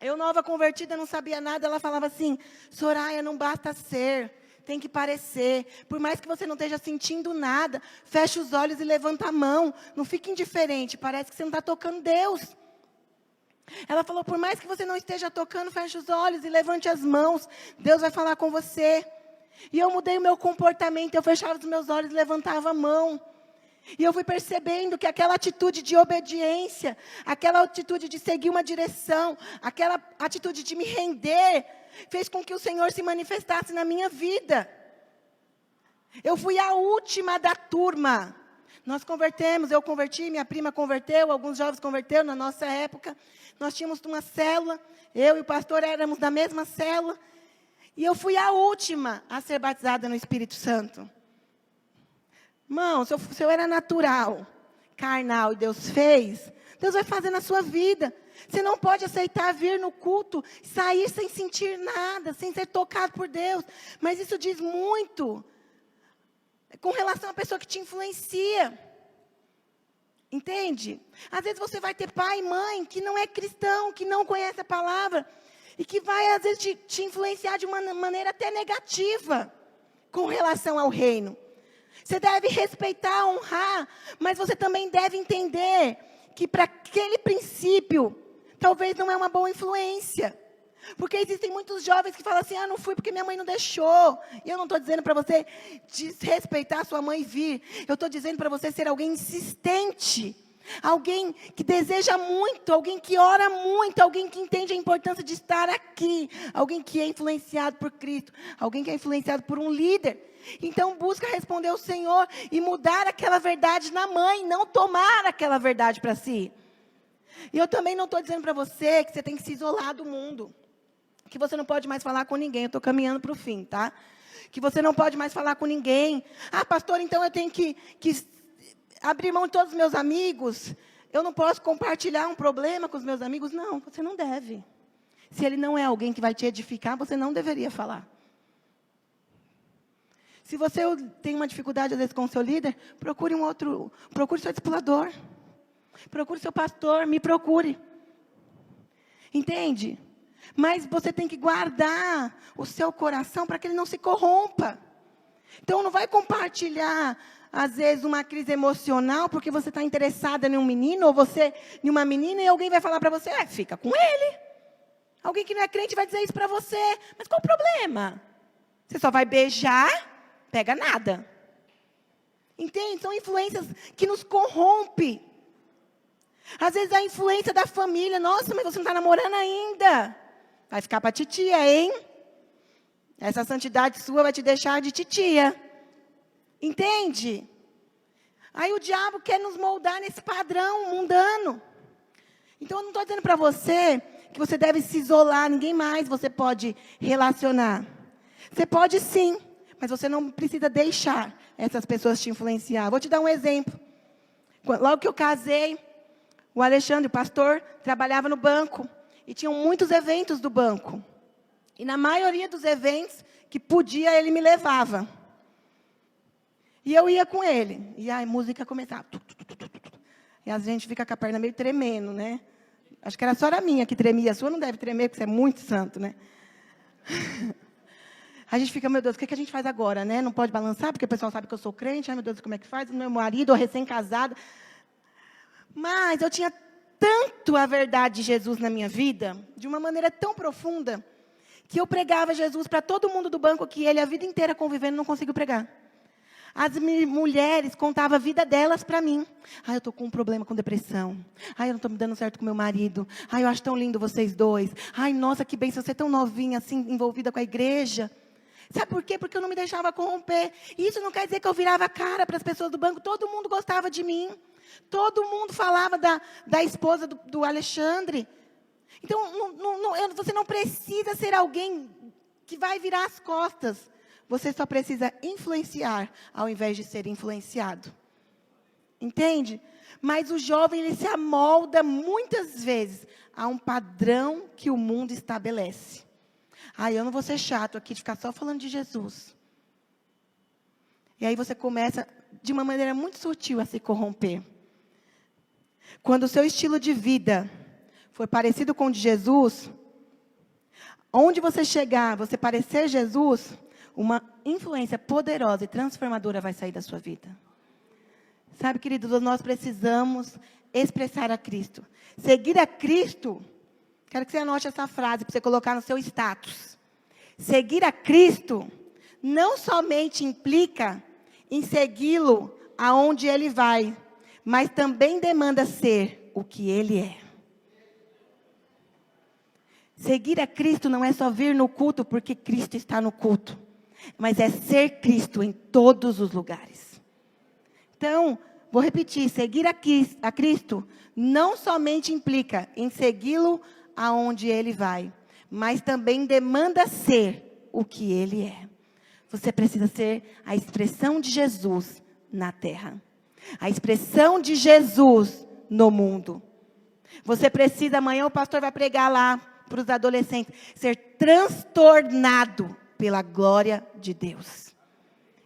eu nova convertida, não sabia nada. Ela falava assim, Soraya, não basta ser, tem que parecer. Por mais que você não esteja sentindo nada, fecha os olhos e levanta a mão. Não fique indiferente, parece que você não está tocando Deus. Ela falou, por mais que você não esteja tocando, feche os olhos e levante as mãos. Deus vai falar com você. E eu mudei o meu comportamento, eu fechava os meus olhos e levantava a mão. E eu fui percebendo que aquela atitude de obediência, aquela atitude de seguir uma direção, aquela atitude de me render, fez com que o Senhor se manifestasse na minha vida. Eu fui a última da turma. Nós convertemos, eu converti, minha prima converteu, alguns jovens converteram na nossa época. Nós tínhamos uma célula, eu e o pastor éramos da mesma célula. E eu fui a última a ser batizada no Espírito Santo. Irmão, se eu era natural, carnal, e Deus fez, Deus vai fazer na sua vida. Você não pode aceitar vir no culto, sair sem sentir nada, sem ser tocado por Deus. Mas isso diz muito com relação à pessoa que te influencia. Entende? Às vezes você vai ter pai e mãe que não é cristão, que não conhece a palavra, e que vai, às vezes, te influenciar de uma maneira até negativa com relação ao reino. Você deve respeitar, honrar, mas você também deve entender que para aquele princípio, talvez não é uma boa influência. Porque existem muitos jovens que falam assim, não fui porque minha mãe não deixou. E eu não estou dizendo para você desrespeitar sua mãe e vir. Eu estou dizendo para você ser alguém insistente. Alguém que deseja muito, alguém que ora muito, alguém que entende a importância de estar aqui. Alguém que é influenciado por Cristo. Alguém que é influenciado por um líder. Então busca responder ao Senhor e mudar aquela verdade na mãe, não tomar aquela verdade para si. E eu também não estou dizendo para você que você tem que se isolar do mundo. Que você não pode mais falar com ninguém. Eu estou caminhando para o fim, tá? Que você não pode mais falar com ninguém. Pastor, então eu tenho que abrir mão de todos os meus amigos. Eu não posso compartilhar um problema com os meus amigos. Não, você não deve. Se ele não é alguém que vai te edificar, você não deveria falar. Se você tem uma dificuldade, às vezes, com o seu líder, procure seu discipulador. Procure seu pastor, me procure. Entende? Mas você tem que guardar o seu coração para que ele não se corrompa. Então, não vai compartilhar, às vezes, uma crise emocional porque você está interessada em um menino ou você em uma menina e alguém vai falar para você, fica com ele. Alguém que não é crente vai dizer isso para você. Mas qual o problema? Você só vai beijar, pega nada. Entende? São influências que nos corrompem. Às vezes a influência da família. Nossa, mas você não está namorando ainda. Vai ficar para titia, hein? Essa santidade sua vai te deixar de titia. Entende? Aí o diabo quer nos moldar nesse padrão mundano. Então eu não estou dizendo para você que você deve se isolar. Ninguém mais você pode relacionar. Você pode sim, mas você não precisa deixar essas pessoas te influenciar. Vou te dar um exemplo. Logo que eu casei, o Alexandre, o pastor, trabalhava no banco. E tinham muitos eventos do banco. E na maioria dos eventos que podia, ele me levava. E eu ia com ele. E a música começava. E a gente fica com a perna meio tremendo, né? Acho que era só a minha que tremia. A sua não deve tremer, porque você é muito santo, né? A gente fica, meu Deus, o que a gente faz agora, né? Não pode balançar, porque o pessoal sabe que eu sou crente. Ai, meu Deus, como é que faz? O meu marido, ou recém-casada. Mas eu tinha tanto a verdade de Jesus na minha vida, de uma maneira tão profunda, que eu pregava Jesus para todo mundo do banco que ele, a vida inteira convivendo, não conseguiu pregar. As mulheres contavam a vida delas para mim. Eu estou com um problema com depressão. Eu não estou me dando certo com meu marido. Eu acho tão lindo vocês dois. Nossa, que bênção, você é tão novinha, assim, envolvida com a igreja. Sabe por quê? Porque eu não me deixava corromper. E isso não quer dizer que eu virava a cara para as pessoas do banco. Todo mundo gostava de mim. Todo mundo falava da esposa do Alexandre. Então, você não precisa ser alguém que vai virar as costas. Você só precisa influenciar, ao invés de ser influenciado. Entende? Mas o jovem, ele se amolda muitas vezes a um padrão que o mundo estabelece. Eu não vou ser chato aqui de ficar só falando de Jesus. E aí você começa, de uma maneira muito sutil, a se corromper. Quando o seu estilo de vida for parecido com o de Jesus, onde você chegar, você parecer Jesus, uma influência poderosa e transformadora vai sair da sua vida. Sabe, queridos, nós precisamos expressar a Cristo. Seguir a Cristo, quero que você anote essa frase para você colocar no seu status. Seguir a Cristo não somente implica em segui-lo aonde ele vai, mas também demanda ser o que ele é. Seguir a Cristo não é só vir no culto porque Cristo está no culto, mas é ser Cristo em todos os lugares. Então, vou repetir, seguir a Cristo não somente implica em segui-lo aonde Ele vai, mas também demanda ser o que Ele é. Você precisa ser a expressão de Jesus na terra, a expressão de Jesus no mundo. Você precisa, amanhã o pastor vai pregar lá para os adolescentes, ser transtornado pela glória de Deus.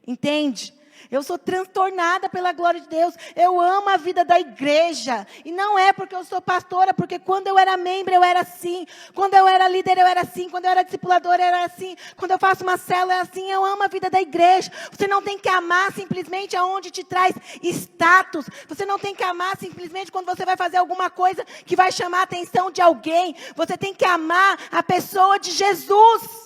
Entende? Eu sou transtornada pela glória de Deus. Eu amo a vida da igreja. E não é porque eu sou pastora, porque quando eu era membro eu era assim. Quando eu era líder eu era assim. Quando eu era discipuladora eu era assim. Quando eu faço uma célula é assim. Eu amo a vida da igreja. Você não tem que amar simplesmente aonde te traz status. Você não tem que amar simplesmente quando você vai fazer alguma coisa que vai chamar a atenção de alguém. Você tem que amar a pessoa de Jesus.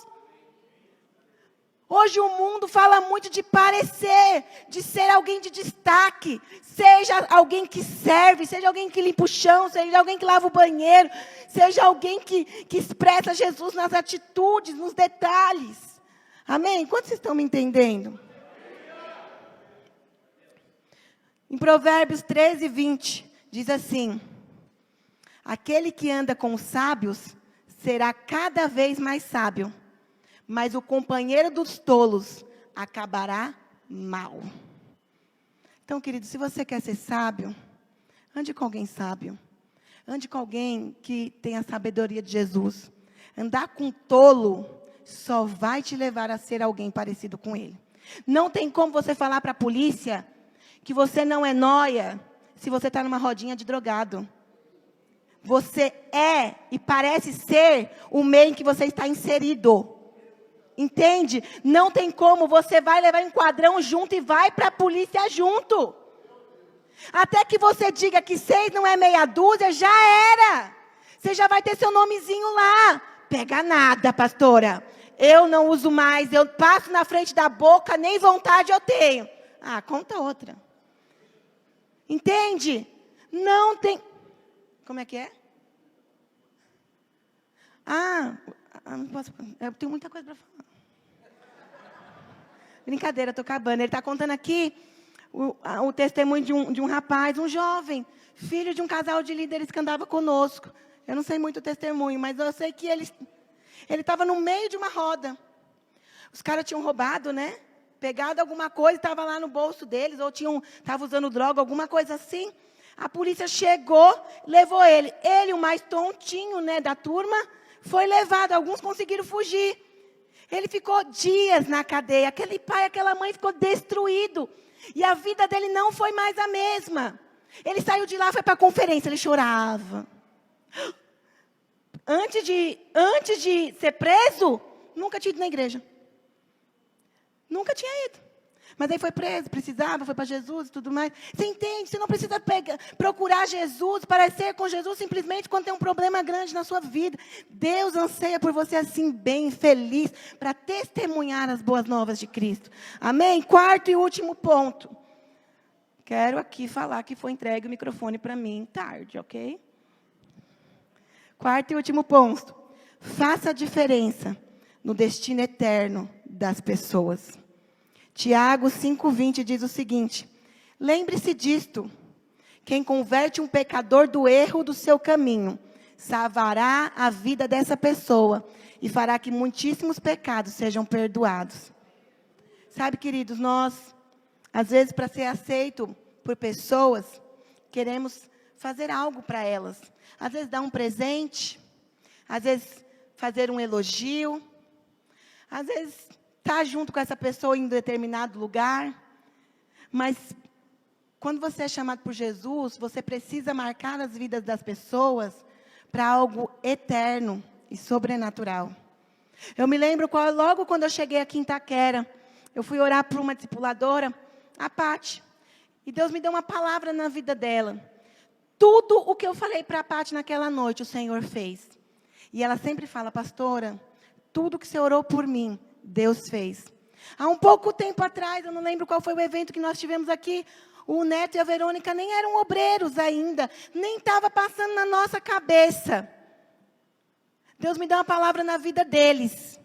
Hoje o mundo fala muito de parecer, de ser alguém de destaque. Seja alguém que serve, seja alguém que limpa o chão, seja alguém que lava o banheiro, seja alguém que expressa Jesus nas atitudes, nos detalhes. Amém? Quantos vocês estão me entendendo? Em Provérbios 13, 20, diz assim: aquele que anda com os sábios será cada vez mais sábio, mas o companheiro dos tolos acabará mal. Então, querido, se você quer ser sábio, ande com alguém sábio. Ande com alguém que tem a sabedoria de Jesus. Andar com tolo só vai te levar a ser alguém parecido com ele. Não tem como você falar para a polícia que você não é nóia se você está numa rodinha de drogado. Você é e parece ser o meio em que você está inserido. Entende? Não tem como, você vai levar um quadrão junto e vai para a polícia junto. Até que você diga que 6 não é meia dúzia, já era. Você já vai ter seu nomezinho lá. Pega nada, pastora. Eu não uso mais, eu passo na frente da boca, nem vontade eu tenho. Ah, conta outra. Entende? Não tem... Como é que é? Não posso... Eu tenho muita coisa para falar. Brincadeira, estou acabando. Ele está contando aqui o testemunho de um rapaz, um jovem, filho de um casal de líderes que andava conosco. Eu não sei muito o testemunho, mas eu sei que ele estava no meio de uma roda. Os caras tinham roubado, né? Pegado alguma coisa, estava lá no bolso deles, ou estavam usando droga, alguma coisa assim. A polícia chegou, levou ele. Ele, o mais tontinho, né, da turma, foi levado. Alguns conseguiram fugir. Ele ficou dias na cadeia. Aquele pai, aquela mãe ficou destruído. E a vida dele não foi mais a mesma. Ele saiu de lá, foi para a conferência, ele chorava. Antes de ser preso, nunca tinha ido na igreja. Nunca tinha ido. Mas aí foi preso, precisava, foi para Jesus e tudo mais. Você entende? Você não precisa procurar Jesus, parecer com Jesus simplesmente quando tem um problema grande na sua vida. Deus anseia por você assim, bem, feliz, para testemunhar as boas novas de Cristo. Amém? 4º e último ponto. Quero aqui falar que foi entregue o microfone para mim tarde, ok? 4º e último ponto. Faça a diferença no destino eterno das pessoas. Tiago 5,20 diz o seguinte: lembre-se disto, quem converte um pecador do erro do seu caminho, salvará a vida dessa pessoa e fará que muitíssimos pecados sejam perdoados. Sabe, queridos, nós, às vezes, para ser aceito por pessoas, queremos fazer algo para elas. Às vezes dar um presente, às vezes fazer um elogio, às vezes estar junto com essa pessoa em determinado lugar. Mas quando você é chamado por Jesus, você precisa marcar as vidas das pessoas para algo eterno e sobrenatural. Eu me lembro logo quando eu cheguei aqui em Itaquera, eu fui orar por uma discipuladora, a Pati, e Deus me deu uma palavra na vida dela. Tudo o que eu falei para a Pati naquela noite, o Senhor fez. E ela sempre fala: pastora, tudo que você orou por mim, Deus fez. Há um pouco tempo atrás, eu não lembro qual foi o evento que nós tivemos aqui, o Neto e a Verônica nem eram obreiros ainda, nem estava passando na nossa cabeça Deus me dá uma palavra na vida deles.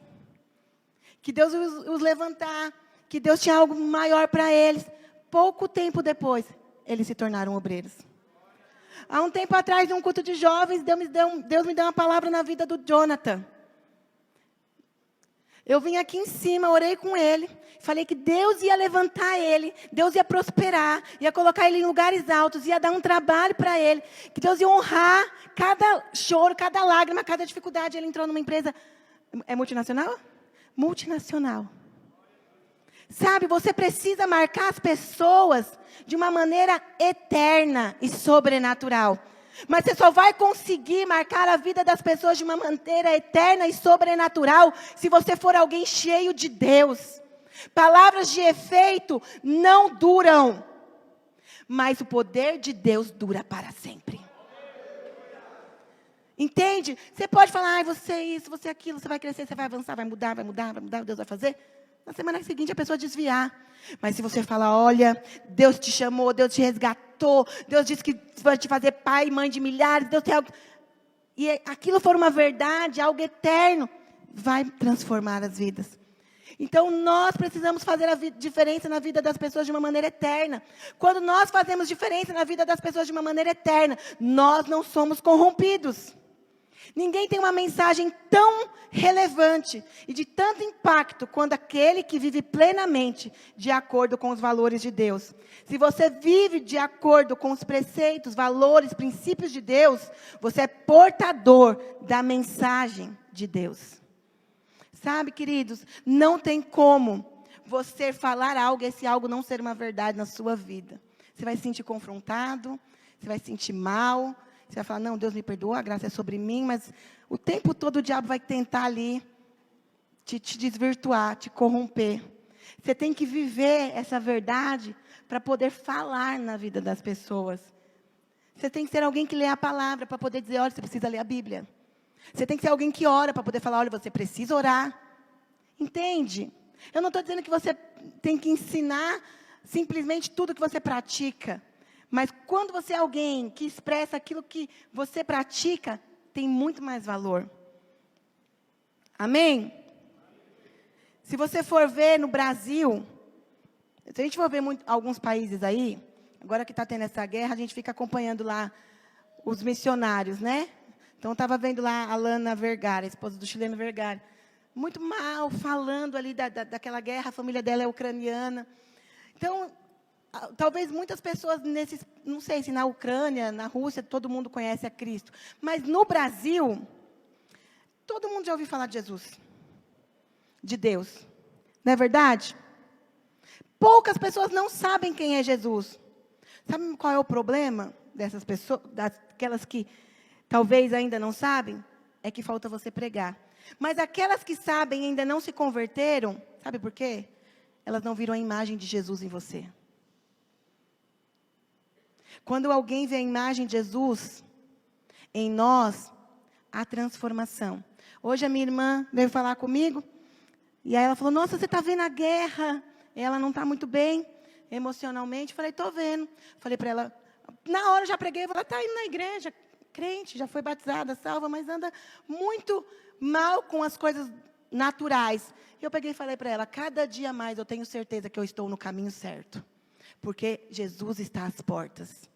Que Deus os levantar, que Deus tinha algo maior para eles. Pouco tempo depois, eles se tornaram obreiros. Há um tempo atrás, num culto de jovens, Deus me deu uma palavra na vida do Jonathan. Eu vim aqui em cima, orei com ele, falei que Deus ia levantar ele, Deus ia prosperar, ia colocar ele em lugares altos, ia dar um trabalho para ele, que Deus ia honrar cada choro, cada lágrima, cada dificuldade. Ele entrou numa empresa, é multinacional? Multinacional. Sabe, você precisa marcar as pessoas de uma maneira eterna e sobrenatural. Mas você só vai conseguir marcar a vida das pessoas de uma maneira eterna e sobrenatural se você for alguém cheio de Deus. Palavras de efeito não duram, mas o poder de Deus dura para sempre. Entende? Você pode falar, você é isso, você é aquilo, você vai crescer, você vai avançar, vai mudar, Deus vai fazer. Na semana seguinte a pessoa desviar. Mas se você falar, olha, Deus te chamou, Deus te resgatou, Deus disse que vai te fazer pai e mãe de milhares, Deus tem algo, e aquilo for uma verdade, algo eterno, vai transformar as vidas. Então nós precisamos fazer a diferença na vida das pessoas de uma maneira eterna. Quando nós fazemos diferença na vida das pessoas de uma maneira eterna, nós não somos corrompidos. Ninguém tem uma mensagem tão relevante e de tanto impacto quanto aquele que vive plenamente de acordo com os valores de Deus. Se você vive de acordo com os preceitos, valores, princípios de Deus, você é portador da mensagem de Deus. Sabe, queridos, não tem como você falar algo e esse algo não ser uma verdade na sua vida. Você vai se sentir confrontado, você vai se sentir mal. Você vai falar, não, Deus me perdoa, a graça é sobre mim, mas o tempo todo o diabo vai tentar ali te desvirtuar, te corromper. Você tem que viver essa verdade para poder falar na vida das pessoas. Você tem que ser alguém que lê a palavra para poder dizer, olha, você precisa ler a Bíblia. Você tem que ser alguém que ora para poder falar, olha, você precisa orar. Entende? Eu não estou dizendo que você tem que ensinar simplesmente tudo que você pratica. Mas quando você é alguém que expressa aquilo que você pratica, tem muito mais valor. Amém? Se você for ver no Brasil, se a gente for ver alguns países aí, agora que está tendo essa guerra, a gente fica acompanhando lá os missionários, né? Então, eu estava vendo lá a Lana Vergara, a esposa do chileno Vergara, muito mal, falando ali daquela guerra, a família dela é ucraniana. Então, talvez muitas pessoas, não sei se na Ucrânia, na Rússia, todo mundo conhece a Cristo. Mas no Brasil, todo mundo já ouviu falar de Jesus. De Deus. Não é verdade? Poucas pessoas não sabem quem é Jesus. Sabe qual é o problema dessas pessoas, daquelas que talvez ainda não sabem? É que falta você pregar. Mas aquelas que sabem e ainda não se converteram, sabe por quê? Elas não viram a imagem de Jesus em você. Quando alguém vê a imagem de Jesus em nós, há transformação. Hoje a minha irmã veio falar comigo, e aí ela falou, nossa, você está vendo a guerra? Ela não está muito bem, emocionalmente. Eu falei, estou vendo. Falei para ela, na hora eu já preguei, ela está indo na igreja, crente, já foi batizada, salva, mas anda muito mal com as coisas naturais. E eu peguei e falei para ela, cada dia mais eu tenho certeza que eu estou no caminho certo. Porque Jesus está às portas.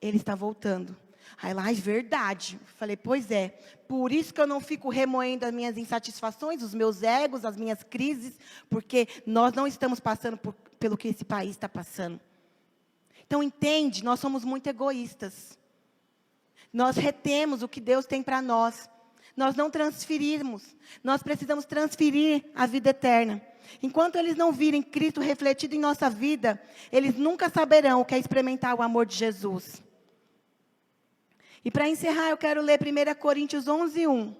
Ele está voltando. Aí ela, verdade. Falei, pois é. Por isso que eu não fico remoendo as minhas insatisfações, os meus egos, as minhas crises. Porque nós não estamos passando pelo que esse país está passando. Então, entende, nós somos muito egoístas. Nós retemos o que Deus tem para nós. Nós não transferimos. Nós precisamos transferir a vida eterna. Enquanto eles não virem Cristo refletido em nossa vida, eles nunca saberão o que é experimentar o amor de Jesus. E para encerrar, eu quero ler 1 Coríntios 11, 1.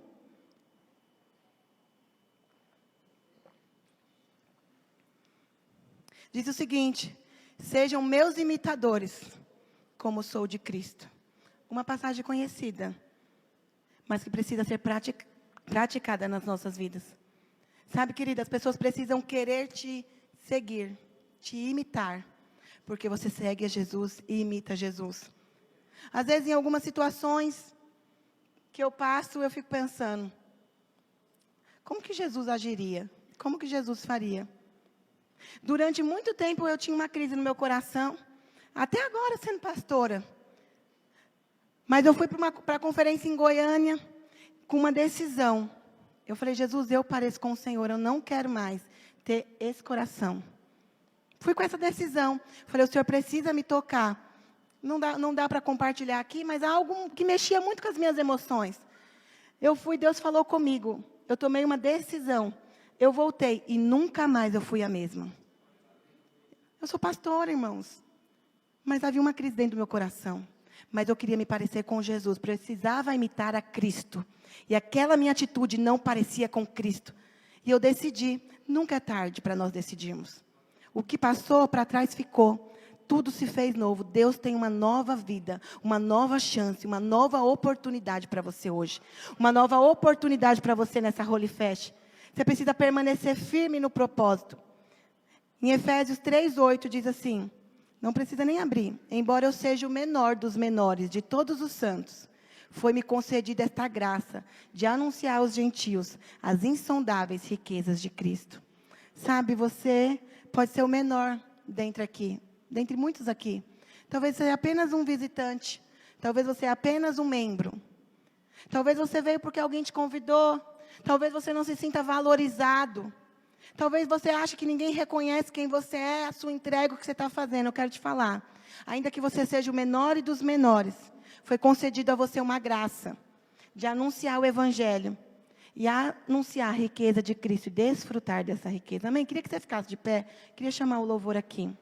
Diz o seguinte, sejam meus imitadores, como sou de Cristo. Uma passagem conhecida, mas que precisa ser praticada nas nossas vidas. Sabe, querida, as pessoas precisam querer te seguir, te imitar, porque você segue a Jesus e imita Jesus. Às vezes, em algumas situações que eu passo, eu fico pensando, como que Jesus agiria? Como que Jesus faria? Durante muito tempo eu tinha uma crise no meu coração, até agora sendo pastora. Mas eu fui para a conferência em Goiânia com uma decisão. Eu falei, Jesus, eu pareço com o Senhor, eu não quero mais ter esse coração. Fui com essa decisão. Falei, o Senhor precisa me tocar. Não dá para compartilhar aqui, mas algo que mexia muito com as minhas emoções. Eu fui, Deus falou comigo. Eu tomei uma decisão. Eu voltei e nunca mais eu fui a mesma. Eu sou pastora, irmãos. Mas havia uma crise dentro do meu coração. Mas eu queria me parecer com Jesus. Precisava imitar a Cristo. E aquela minha atitude não parecia com Cristo. E eu decidi. Nunca é tarde para nós decidirmos. O que passou para trás ficou. Tudo se fez novo. Deus tem uma nova vida, uma nova chance, uma nova oportunidade para você hoje. Uma nova oportunidade para você nessa Holy Fest. Você precisa permanecer firme no propósito. Em Efésios 3:8 diz assim, não precisa nem abrir. Embora eu seja o menor dos menores de todos os santos, foi-me concedida esta graça de anunciar aos gentios as insondáveis riquezas de Cristo. Sabe, você pode ser o menor dentre muitos aqui. Talvez você seja apenas um visitante. Talvez você seja apenas um membro. Talvez você veio porque alguém te convidou. Talvez você não se sinta valorizado. Talvez você ache que ninguém reconhece quem você é, a sua entrega, o que você está fazendo. Eu quero te falar. Ainda que você seja o menor dos menores, foi concedido a você uma graça de anunciar o Evangelho. E anunciar a riqueza de Cristo e desfrutar dessa riqueza. Amém? Queria que você ficasse de pé. Queria chamar o louvor aqui.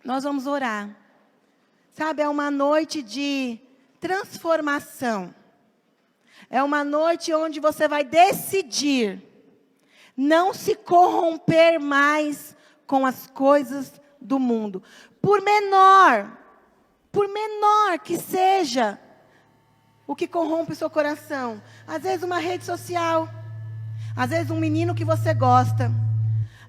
Nós vamos orar. Sabe, é uma noite de transformação. É uma noite onde você vai decidir não se corromper mais com as coisas do mundo. Por menor que seja o que corrompe o seu coração. Às vezes uma rede social, às vezes um menino que você gosta,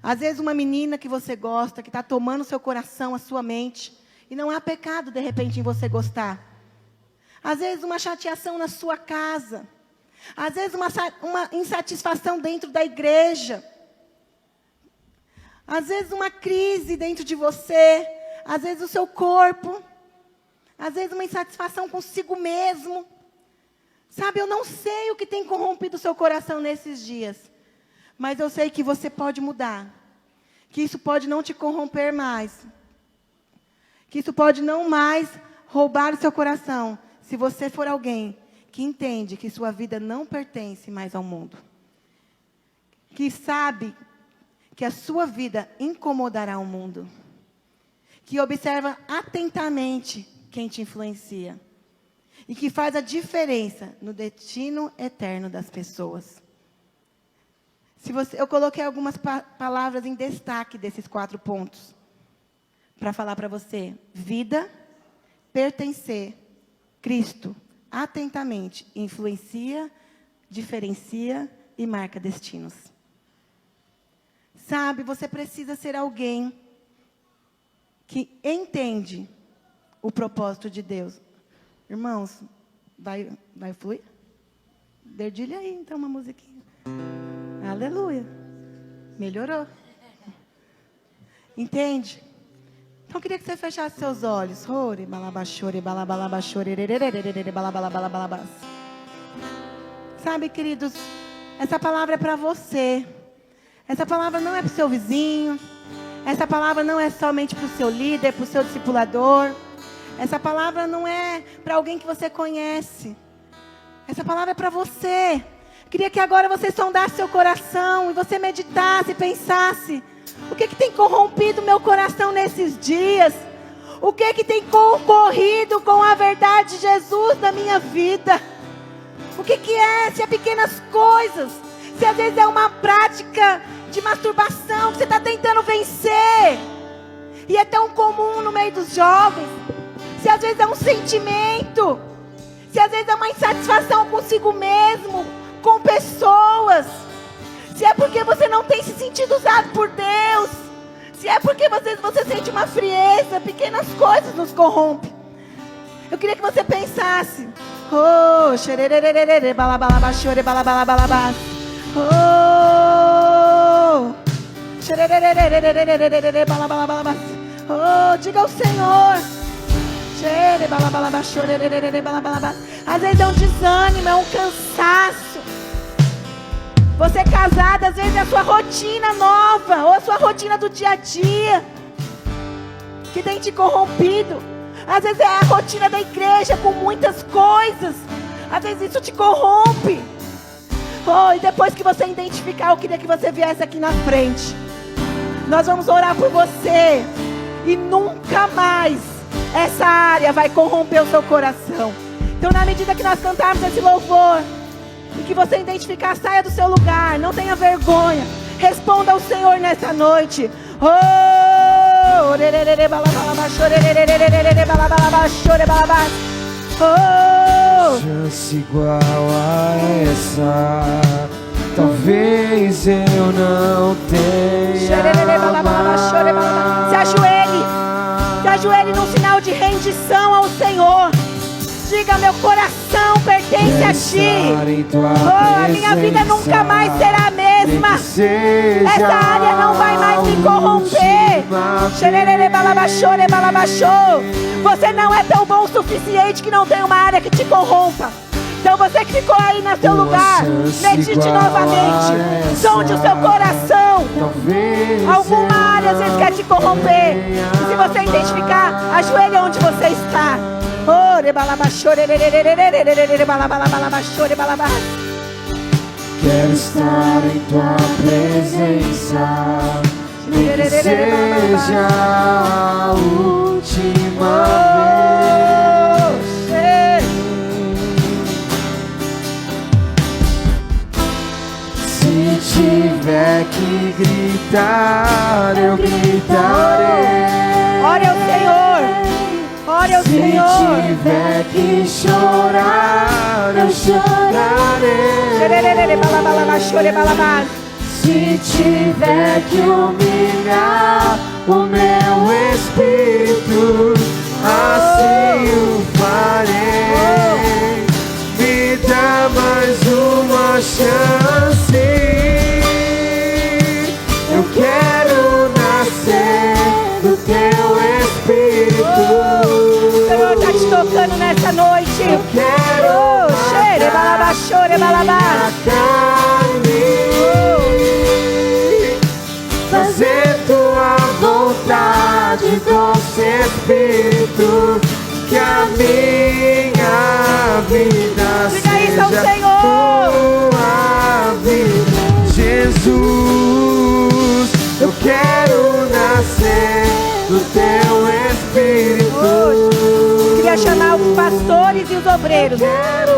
às vezes uma menina que você gosta, que está tomando o seu coração, a sua mente, e não há pecado de repente em você gostar. Às vezes uma chateação na sua casa, às vezes uma insatisfação dentro da igreja, às vezes uma crise dentro de você, às vezes o seu corpo, às vezes uma insatisfação consigo mesmo. Sabe, eu não sei o que tem corrompido o seu coração nesses dias, mas eu sei que você pode mudar, que isso pode não te corromper mais, que isso pode não mais roubar o seu coração, se você for alguém que entende que sua vida não pertence mais ao mundo, que sabe que a sua vida incomodará o mundo, que observa atentamente quem te influencia, e que faz a diferença no destino eterno das pessoas. Eu coloquei algumas palavras em destaque desses 4 pontos, para falar para você. Vida, pertencer, Cristo, atentamente, influencia, diferencia e marca destinos. Sabe, você precisa ser alguém que entende o propósito de Deus. Irmãos, vai fluir? Dedilha aí, então, uma musiquinha. Aleluia. Melhorou. Entende? Então, eu queria que você fechasse seus olhos. Sabe, queridos, essa palavra é para você. Essa palavra não é para o seu vizinho. Essa palavra não é somente para o seu líder, para o seu discipulador. Essa palavra não é para alguém que você conhece. Essa palavra é para você. Queria que agora você sondasse seu coração e você meditasse, pensasse. O que tem corrompido meu coração nesses dias? O que tem concorrido com a verdade de Jesus na minha vida? O que é? Se é pequenas coisas. Se às vezes é uma prática de masturbação que você está tentando vencer. E é tão comum no meio dos jovens. Se às vezes é um sentimento, se às vezes é uma insatisfação consigo mesmo, com pessoas, se é porque você não tem se sentido usado por Deus, se é porque você sente uma frieza, pequenas coisas nos corrompem. Eu queria que você pensasse, Oh, xererererere, balabalaba, chore, balabalabalaba. Oh, xererererere, balabalabalaba. Oh, diga ao Senhor. Xere, balabalaba, chorererere, balabalaba. Às vezes é um desânimo, é um cansaço. Você é casada, às vezes é a sua rotina nova, ou a sua rotina do dia a dia, que tem te corrompido. Às vezes é a rotina da igreja, com muitas coisas. Às vezes isso te corrompe. Oh, e depois que você identificar, eu queria que você viesse aqui na frente. Nós vamos orar por você. E nunca mais essa área vai corromper o seu coração. Então, na medida que nós cantarmos esse louvor, e que você identificar, saia do seu lugar, não tenha vergonha, responda ao Senhor nessa noite. Oh, chance igual a essa, talvez eu não tenha mais. Se ajoelhe num sinal de rendição ao Senhor. Diga: meu coração pertence a Ti. Oh, a minha vida nunca mais será a mesma. Essa área não vai mais me corromper. Você não é tão bom o suficiente que não tem uma área que te corrompa. Então você que ficou aí no seu lugar, medite novamente, sonde o seu coração. Alguma área às vezes quer te corromper. E se você identificar, ajoelhe onde você está. Quero estar em tua presença, nem que seja a última vez. Se tiver que gritar, eu gritarei. Ore ao Senhor. Ore ao Senhor. Se tiver que chorar, eu chorarei. Se tiver que humilhar o meu espírito, assim o farei. Me dá mais uma chance. Eu quero nascer do teu espírito. O Senhor está te tocando nessa noite. Eu quero fazer tua vontade, doce Espírito, que a minha vida seja tua vida. Jesus, eu quero nascer do teu Espírito. Queria chamar os pastores e os obreiros.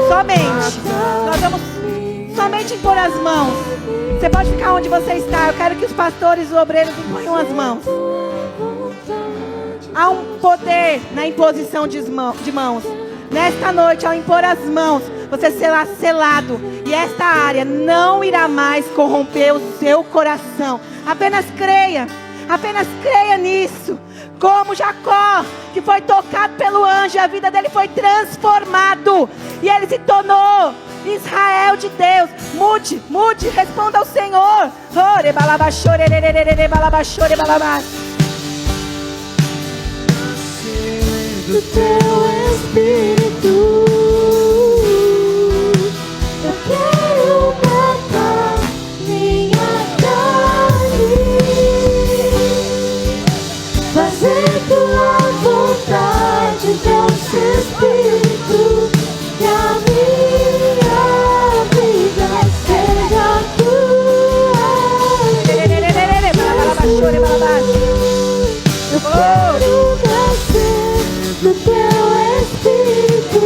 Somente. Nós vamos somente impor as mãos. Você pode ficar onde você está. Eu quero que os pastores e os obreiros imponham as mãos. Há um poder na imposição de mãos. Nesta noite, ao impor as mãos, você será selado. E esta área não irá mais corromper o seu coração. Apenas creia nisso. Como Jacó, que foi tocado pelo anjo, e a vida dele foi transformado. E ele se tornou Israel de Deus. Mude, responda ao Senhor. Do teu Espírito, eu quero matar minha carne, fazer tua vontade, doce Espírito, que a minha vida seja tua. Eu quero nascer do teu Espírito.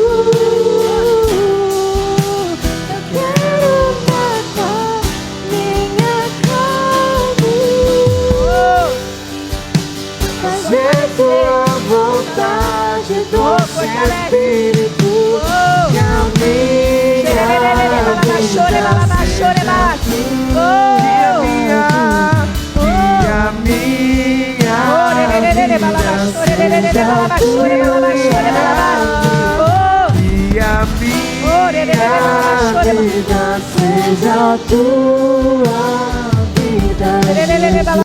Eu quero matar minha carne, fazer tua vontade, doce Espírito, que a minha vida seja tua. E a minha vida seja a tua vida.